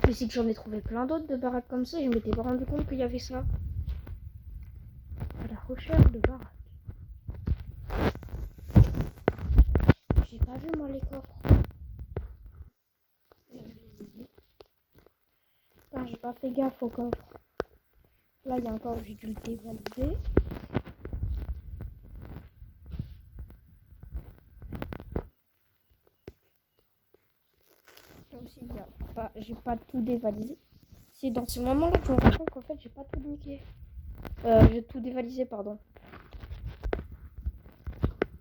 A: Mais c'est que j'en ai trouvé plein d'autres de baraques comme ça et je m'étais pas rendu compte qu'il y avait ça. À la recherche de baraques. J'ai pas vu moi les coffres. Putain, j'ai pas fait gaffe aux coffres. Là, il y a un coffre, j'ai dû le dévalider. Aussi, j'ai pas tout dévalisé. C'est dans ce moment-là que je me rends compte qu'en fait, j'ai pas tout niqué. J'ai tout dévalisé, pardon.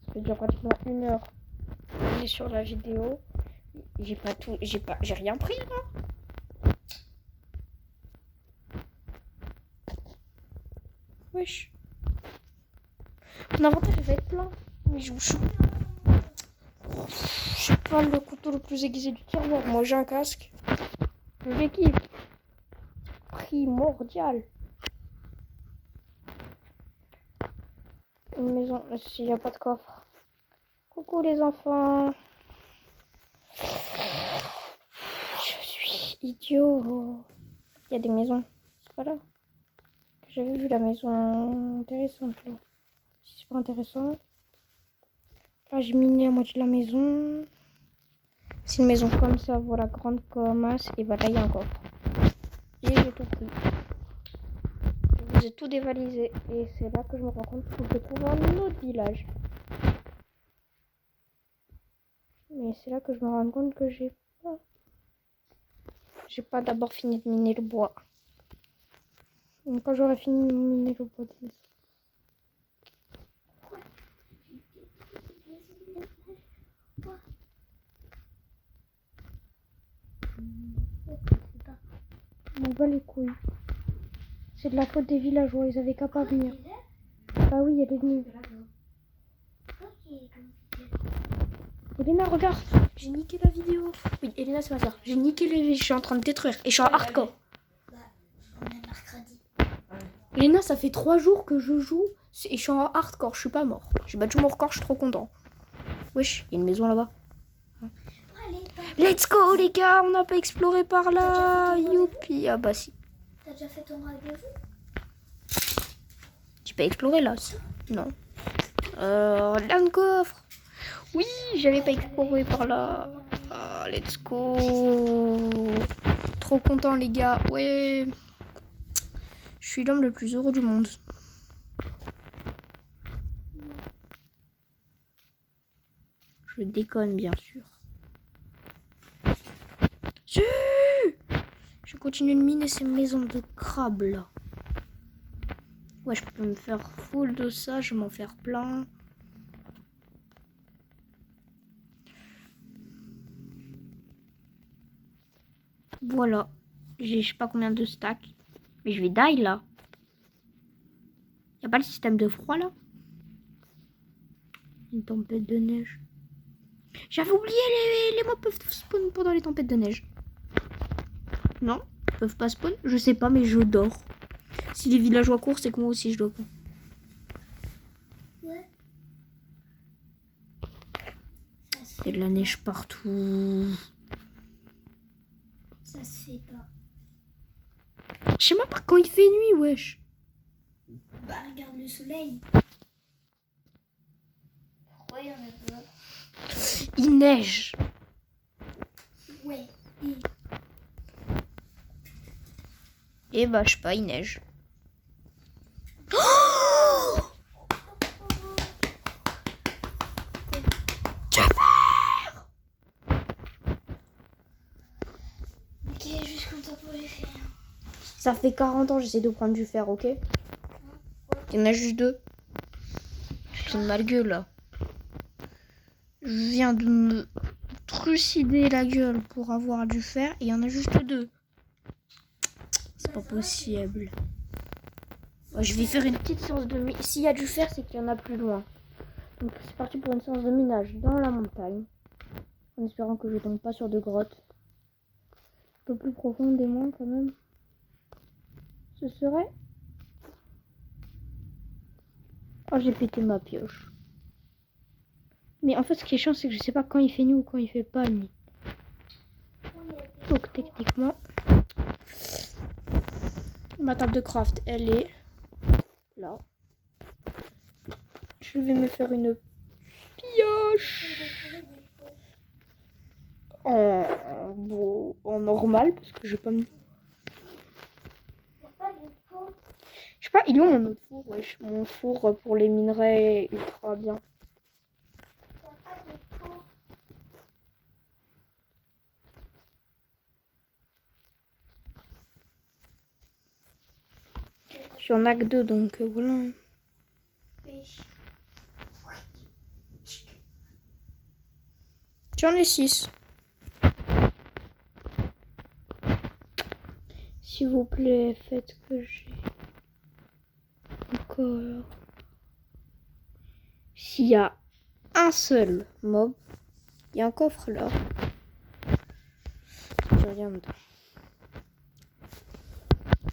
A: Ça fait déjà pratiquement 1 heure. J'ai sur la vidéo. J'ai pas tout. J'ai rien pris là. Wesh. Mon inventaire il va être plein. Mais je vous chou. J'ai pas le couteau le plus aiguisé du tiroir. Moi j'ai un casque. Je l'équipe. Primordial. Une maison. S'il n'y a pas de coffre. Coucou les enfants. Je suis idiot. Il y a des maisons. C'est pas là. J'avais vu la maison intéressante là. C'est super intéressant. Là, j'ai miné la moitié de la maison. C'est une maison comme ça, voilà, grande comme as. Et voilà, il y a un coffre. Et j'ai tout pris. Je vous ai tout dévalisé. Et c'est là que je me rends compte qu'il faut que je trouve un autre village. Mais c'est là que je me rends compte que j'ai pas d'abord fini de miner le bois. Donc quand j'aurai fini de miner le bois, on va les couilles. C'est de la faute des villageois, ils avaient qu'à pas venir. Bah oui, elle est venue. Elena, regarde, j'ai niqué la vidéo. Oui, Elena, c'est ma soeur. J'ai niqué les. Je suis en train de détruire. Et je suis en hardcore.
B: Bah, on est mercredi.
A: Elena, ça fait 3 jours que je joue. Et je suis en hardcore, je suis pas mort. J'ai battu mon record, je suis trop content. Wesh, il y a une maison là-bas.
B: Allez,
A: Let's go, les gars, on n'a pas exploré par là. Youpi. Ah bah si.
B: t'as déjà fait ton rendez-vous?
A: Tu peux explorer là aussi. Non. Là, un coffre. Oui, j'avais pas exploré par là. Ah, let's go. Trop content, les gars. Ouais. Je suis l'homme le plus heureux du monde. Je déconne, bien sûr. Si, je continue de miner ces maisons de crabes là. Ouais, je peux me faire full de ça, je vais m'en faire plein. Voilà. J'ai je sais pas combien de stacks. Mais je vais die là. Y a pas le système de froid là? Une tempête de neige. J'avais oublié les mobs peuvent spawn pendant les tempêtes de neige. Non, ils peuvent pas spawn. Je sais pas, mais je dors. Si les villageois courent, c'est que moi aussi je dois.
B: Ouais.
A: Il y a de la neige partout.
B: Ça se fait pas.
A: Je sais même pas quand il fait nuit, wesh.
B: Bah, regarde le soleil. Pourquoi il y en a pas?
A: Il neige.
B: Ouais.
A: Et bah, je sais pas, il neige.
B: Ok, juste comme ça pour les faire.
A: Ça fait 40 ans, j'essaie de prendre du fer, ok? Il y en a juste 2. C'est une malgueule là. Je viens de me trucider la gueule pour avoir du fer et il y en a juste 2. C'est pas possible. Ouais, je vais faire une petite séance de minage. S'il y a du fer, c'est qu'il y en a plus loin. Donc c'est parti pour une séance de minage dans la montagne. En espérant que je tombe pas sur de grottes. Un peu plus profondément quand même. Ce serait... Oh, j'ai pété ma pioche. Mais en fait, ce qui est chiant, c'est que je sais pas quand il fait nuit ou quand il fait pas nuit. Donc, techniquement, ma table de craft, elle est là. Je vais me faire une pioche en normal, parce que je vais pas me... Je sais pas, il est où mon autre four? Wesh, mon four pour les minerais est ultra bien. Je suis en acte 2, donc voilà. J'en ai 6. S'il vous plaît, faites que j'ai encore. S'il y a un seul mob, il y a un coffre là. Je regarde dedans.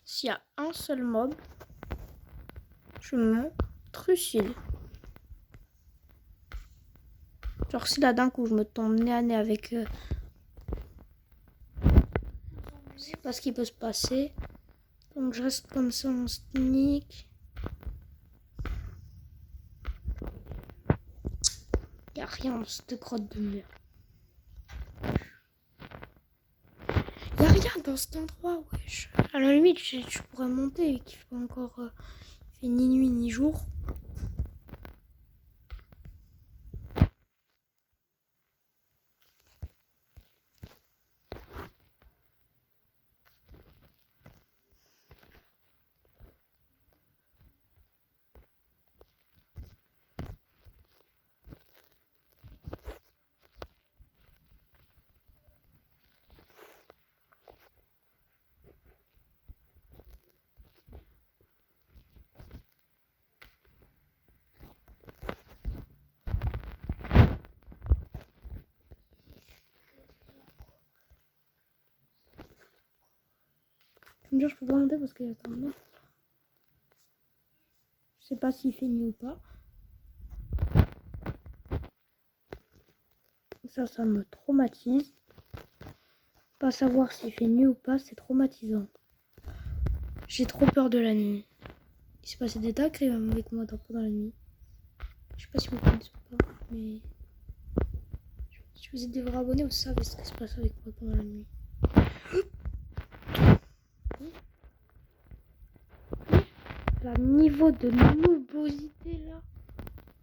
A: S'il y a un seul mob, je me trucide. Genre si là d'un coup je me tombe nez à nez avec... Je sais pas ce qui peut se passer. Donc je reste comme ça en sneak. Y a rien dans cette grotte de merde. Y a rien dans cet endroit, wesh. À la limite, je pourrais monter et qu'il fait pas encore fait ni nuit ni jour. Je me dire, je peux pas monter parce qu'il y a un mec. Je sais pas s'il fait nuit ou pas. Ça me traumatise. Pas savoir s'il fait nuit ou pas, c'est traumatisant. J'ai trop peur de la nuit. Il s'est passé des tas avec moi pendant la nuit. Je sais pas si vous connaissez ou pas, mais si vous êtes des vrais abonnés, vous savez ce qui se passe avec moi pendant la nuit. Le niveau de noobosité là.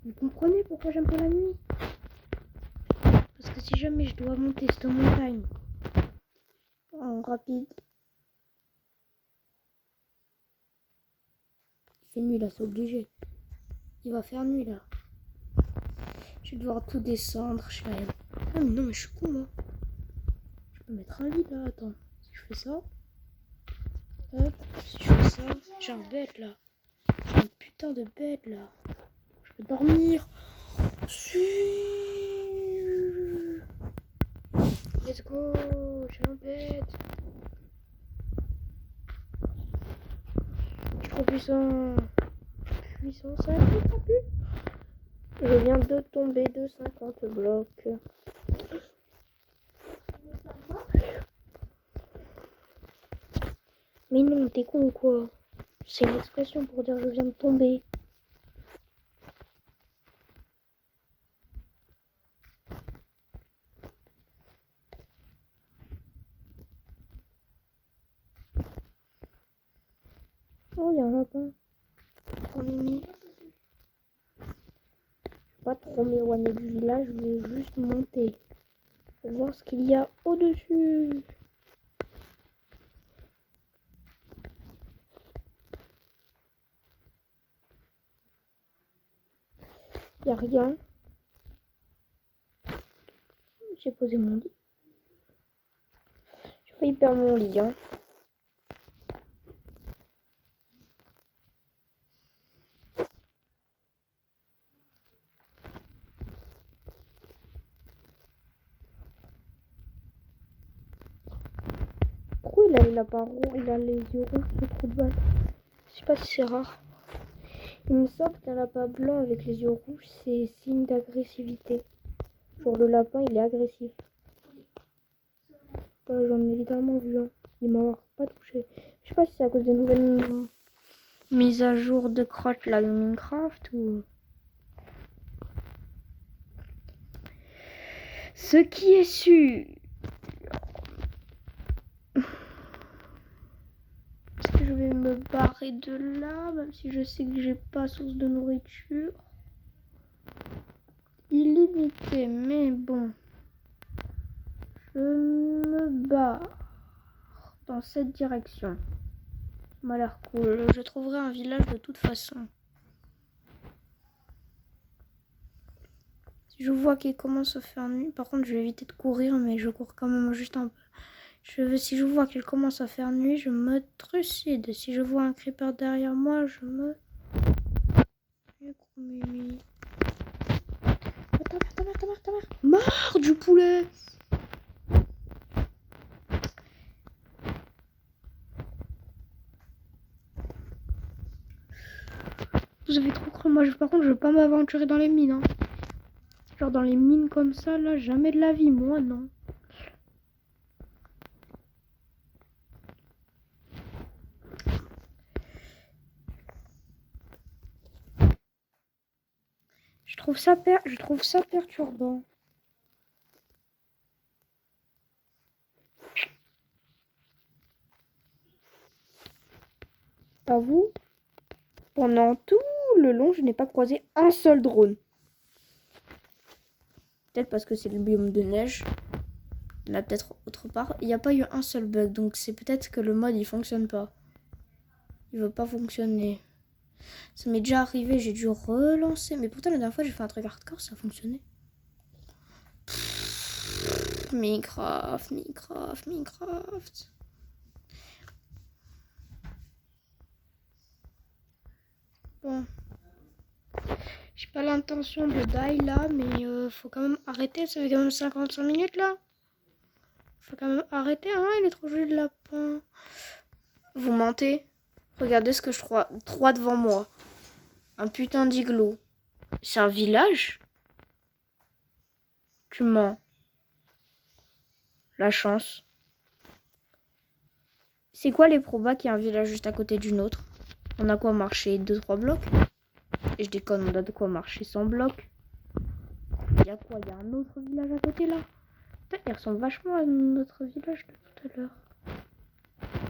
A: Vous comprenez pourquoi j'aime pas la nuit? Parce que si jamais je dois monter cette montagne en rapide, il fait nuit là, c'est obligé. Il va faire nuit là. Je vais devoir tout descendre. Je vais... Ah mais non mais je suis con moi. Je peux mettre un lit là, attends. Si je fais ça. Hop, si je fais ça. J'ai un bed là. J'ai un putain de bed là. Je peux dormir. Let's go. J'ai un bed. Je suis trop puissant. Puissant, ça n'a plus. Je viens de tomber de 50 blocs. Mais non, t'es con ou quoi? C'est une expression pour dire je viens de tomber. Oh, il y a un lapin. On est mis. Pas trop m'éloigner du village, je vais juste monter pour voir ce qu'il y a au-dessus. Il n'y a rien. J'ai posé mon lit. J'ai failli perdre mon lit. Hein. Pourquoi il a les lapins rouges? Il a les yeux rouges, c'est trop de balles. Je sais pas si c'est rare. Il me semble qu'un lapin blanc avec les yeux rouges, c'est signe d'agressivité. Genre le lapin, il est agressif. J'en ai littéralement vu un. Il m'a pas touché. Je sais pas si c'est à cause des nouvelles mises à jour de crotte là de Minecraft ou... Ce qui est sûr... Est-ce que je vais me barrer de là, même si je sais que j'ai pas source de nourriture illimitée, mais bon. Je me barre dans cette direction. Ça m'a l'air cool. Je trouverai un village de toute façon. Si je vois qu'il commence à faire nuit, par contre je vais éviter de courir, mais je cours quand même juste un peu. Si je vois qu'il commence à faire nuit, je me trucide. Si je vois un creeper derrière moi, je me... Ta mère. Mort du poulet. Vous avez trop cru. Moi, par contre, je veux pas m'aventurer dans les mines. Hein. Genre dans les mines comme ça, là, jamais de la vie. Moi, non. Je trouve ça perturbant. Pas vous? Pendant tout le long, je n'ai pas croisé un seul drone. Peut-être parce que c'est le biome de neige. Il y en a peut-être autre part. Il n'y a pas eu un seul bug, donc c'est peut-être que le mode il fonctionne pas. Il veut pas fonctionner. Ça m'est déjà arrivé, j'ai dû relancer. Mais pourtant la dernière fois j'ai fait un truc hardcore, ça a fonctionné. Minecraft. Bon. J'ai pas l'intention de die là, mais faut quand même arrêter. Ça fait quand même 55 minutes là. Faut quand même arrêter, hein, il est trop joli le lapin. Vous mentez? Regardez ce que je crois devant moi. Un putain d'igloo. C'est un village? Tu mens. La chance. C'est quoi les probas qu'il y a un village juste à côté d'une autre? On a quoi marcher 2-3 blocs? Et je déconne, on a de quoi marcher 100 blocs. Il y a quoi? Il y a un autre village à côté là? Putain, il ressemble vachement à notre village de tout à l'heure.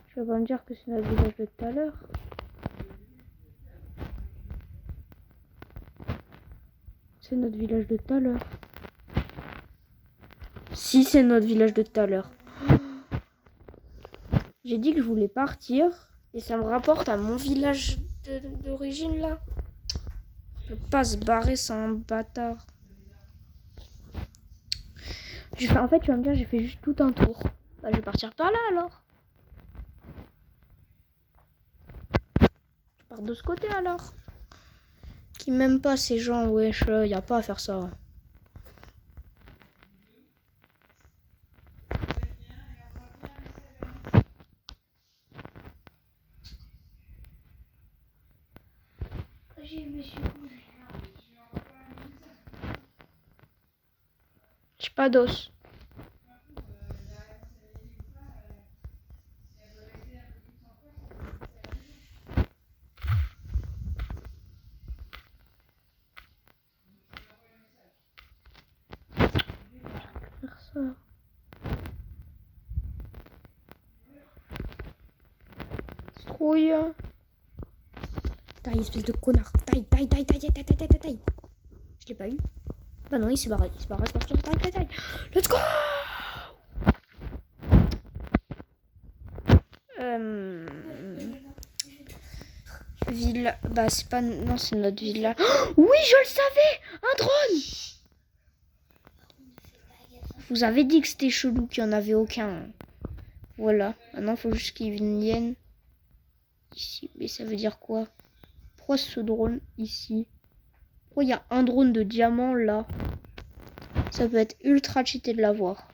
A: Tu vas pas me dire que c'est notre village de tout à l'heure. C'est notre village de tout à l'heure. Si, c'est notre village de tout à l'heure. J'ai dit que je voulais partir. Et ça me rapporte à mon village d'origine là. Je peux pas se barrer, c'est un bâtard. En fait, tu vas me dire, j'ai fait juste tout un tour. Bah, je vais partir par là alors. Je pars de ce côté alors. Qui m'aiment pas ces gens, wesh, y a pas à faire ça. J'ai pas d'os. Faire ça. Trouille. Taille, espèce de connard. Taille. Je l'ai pas eu. Bah non, il s'est barré. C'est parti. Taille. Let's go! Ville. Bah, c'est pas. Non, c'est notre villa. Oh, oui, je le savais! Un drone! Je vous avais dit que c'était chelou, qu'il n'y en avait aucun. Voilà. Maintenant, il faut juste qu'ils viennent ici. Mais ça veut dire quoi? Pourquoi ce drone ici? Pourquoi il y a un drone de diamant là? Ça peut être ultra cheaté de l'avoir.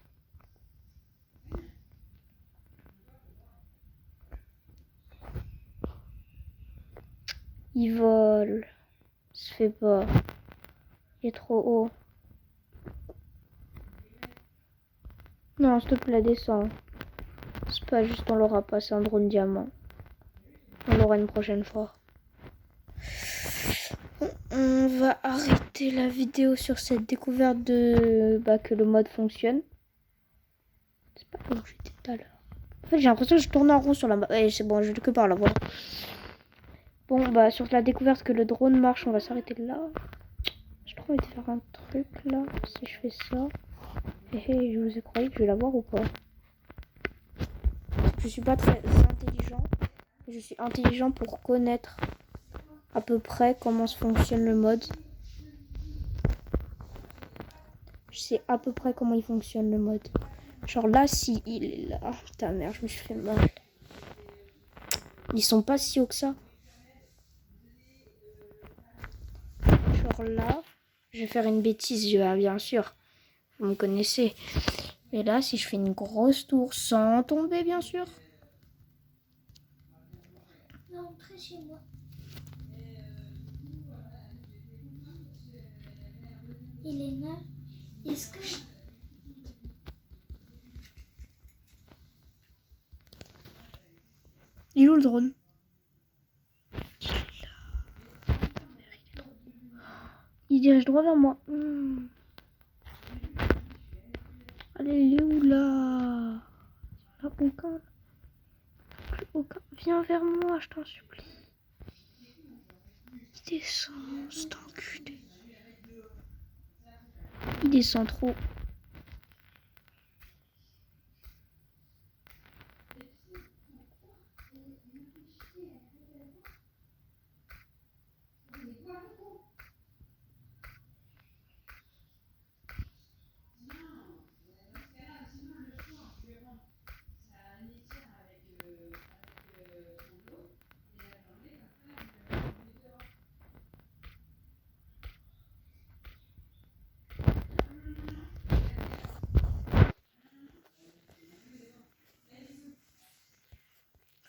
A: Il vole. Ça se fait pas. Il est trop haut. Non, s'il te plaît, descends. C'est pas juste on l'aura pas, c'est un drone diamant. On l'aura une prochaine fois. On va arrêter la vidéo sur cette découverte de que le mode fonctionne. C'est pas où j'étais tout à l'heure. En fait, j'ai l'impression que je tourne en rond sur la map. Ouais, c'est bon, je que par là, voilà. Bon, bah, sur la découverte que le drone marche, on va s'arrêter là. J'ai trop envie de faire un truc là. Si je fais ça. Et je vous ai croyé que je vais l'avoir ou pas? Je suis pas très intelligent. Je suis intelligent pour connaître à peu près comment se fonctionne le mode. Je sais à peu près comment il fonctionne le mode. Genre là, si il est là. Oh, putain, merde, je me suis fait mal. Ils sont pas si hauts que ça. Genre là, je vais faire une bêtise, bien sûr. Vous me connaissez. Et là, si je fais une grosse tour sans tomber, bien sûr.
B: Non, très chez moi. Elena, est-ce que...
A: Il est où le drone? Il dirige droit vers moi. Allez, il est où là? Là, aucun. Plus aucun. Viens vers moi, je t'en supplie. Il descend, cet enculé. Il descend trop.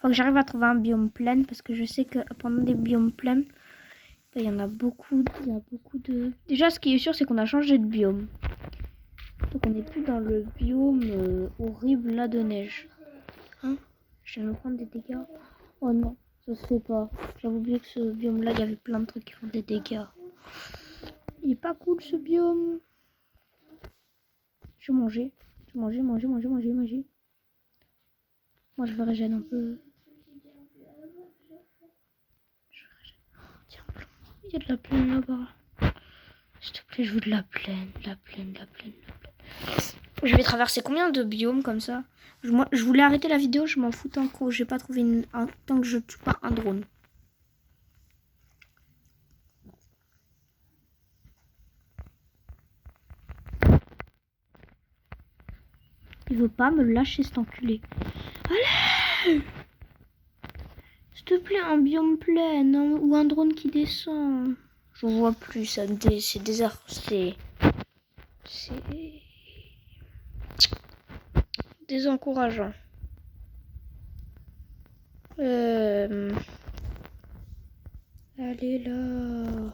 A: Faut que j'arrive à trouver un biome plein parce que je sais que pendant des biomes pleins, il y en a beaucoup. Il y a beaucoup de. Déjà, ce qui est sûr, c'est qu'on a changé de biome. Donc on n'est plus dans le biome horrible là de neige. Hein? Je vais me prendre des dégâts. Oh non, ça se fait pas. J'avais oublié que ce biome là, il y avait plein de trucs qui font des dégâts. Il est pas cool ce biome. Je vais manger. Manger. Moi je vais régénérer un peu. Tiens, il y a de la plaine là-bas. S'il te plaît, je veux de la plaine. La plaine. Je vais traverser combien de biomes comme ça? Moi, je voulais arrêter la vidéo, je m'en fous tant que j'ai pas trouvé tant que je tue pas un drone. Il veut pas me lâcher cet enculé. Allez! S'il te plaît, un biome plein ou un drone qui descend. Je vois plus, c'est désert. C'est désencourageant. Allez là.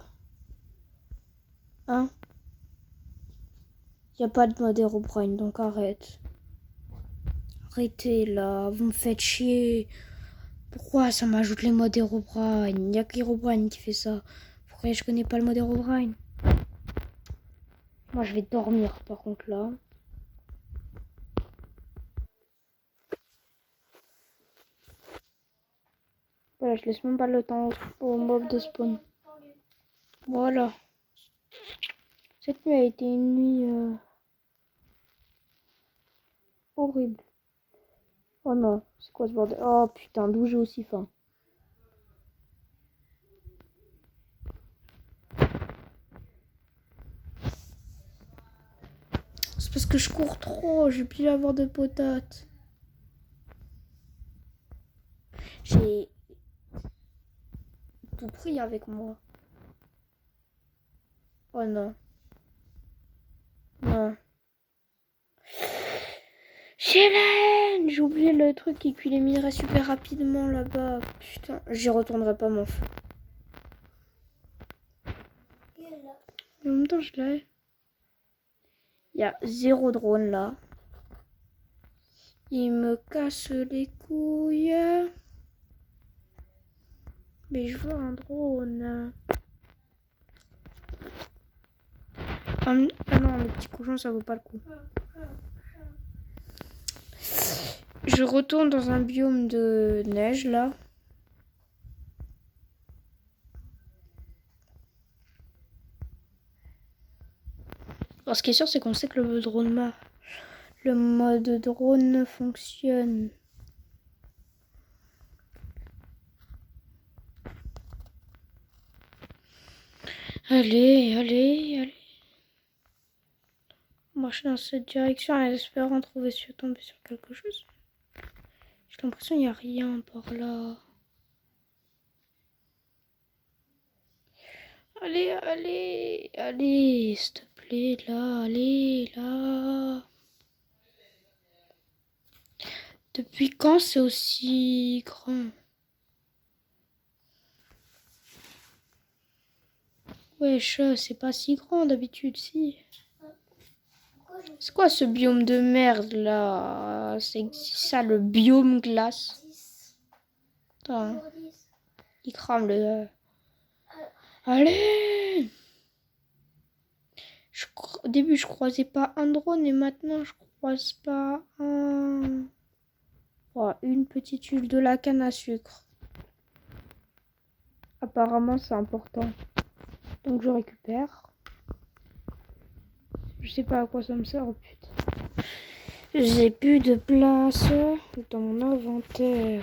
A: Hein? Y a pas de mode Herobrine, donc arrête. Arrêtez là, vous me faites chier. Pourquoi ça m'ajoute les modes Herobrine? Y a qu'Herobrine qui fait ça. Pourquoi je connais pas le mode Herobrine? Moi je vais dormir par contre là. Voilà, je laisse même pas le temps au mob de spawn. Voilà. Cette nuit a été une nuit horrible. Oh non, c'est quoi ce bordel? Oh putain, d'où j'ai aussi faim. C'est parce que je cours trop, j'ai plus avoir de patates. J'ai tout pris avec moi. Oh non. Non. Chélène! J'ai oublié le truc qui cuit les minerais super rapidement là-bas. Putain, j'y retournerai pas mon feu. En même temps, je l'ai. Il y a 0 drone là. Il me casse les couilles. Mais je veux un drone. Ah non, les petits cochons, ça vaut pas le coup. Je retourne dans un biome de neige là. Alors, ce qui est sûr, c'est qu'on sait que le mode drone fonctionne. Allez. Marcher dans cette direction en espérant tomber sur quelque chose. J'ai l'impression qu'il n'y a rien par là. Allez, s'il te plaît, là, allez, là. Depuis quand c'est aussi grand? Wesh, c'est pas si grand d'habitude, si. C'est quoi ce biome de merde là? C'est ça le biome glace. Attends, il crame le. Allez! début, je croisais pas un drone et maintenant, je croise pas un... Oh, une petite huile de la canne à sucre. Apparemment, c'est important. Donc, je récupère. Je sais pas à quoi ça me sert, oh putain. J'ai plus de place dans mon inventaire.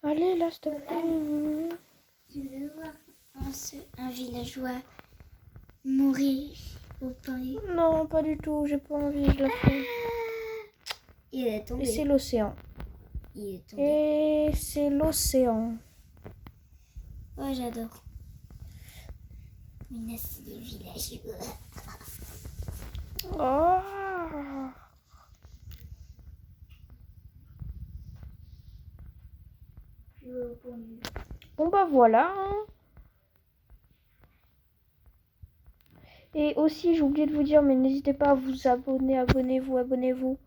A: Allez, là, s'il te plaît.
B: Tu veux voir un villageois mourir au pain?
A: Non, pas du tout, j'ai pas envie, je la fais.
B: Il est tombé.
A: Et c'est l'océan.
B: Il est tombé.
A: Et c'est l'océan.
B: Oh, j'adore. Mais c'est des villageois.
A: Oh. Bon bah voilà. Et aussi j'ai oublié de vous dire, mais n'hésitez pas à vous abonner, abonnez-vous.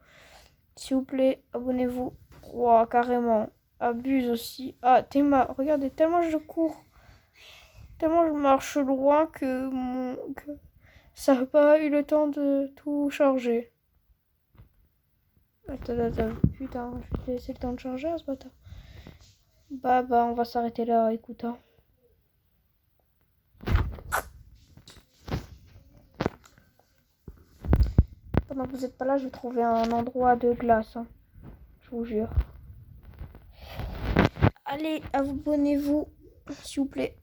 A: S'il vous plaît, abonnez-vous. Wow, carrément. Abuse aussi. Ah, Théma, regardez, tellement je cours. Tellement je marche loin que ça n'a pas eu le temps de tout charger. Attends. Putain, je vais laisser le temps de charger à ce bâtard. Bah, on va s'arrêter là, écoute. Hein. Pendant que vous n'êtes pas là, je vais trouver un endroit de glace. Hein. Je vous jure. Allez, abonnez-vous, s'il vous plaît.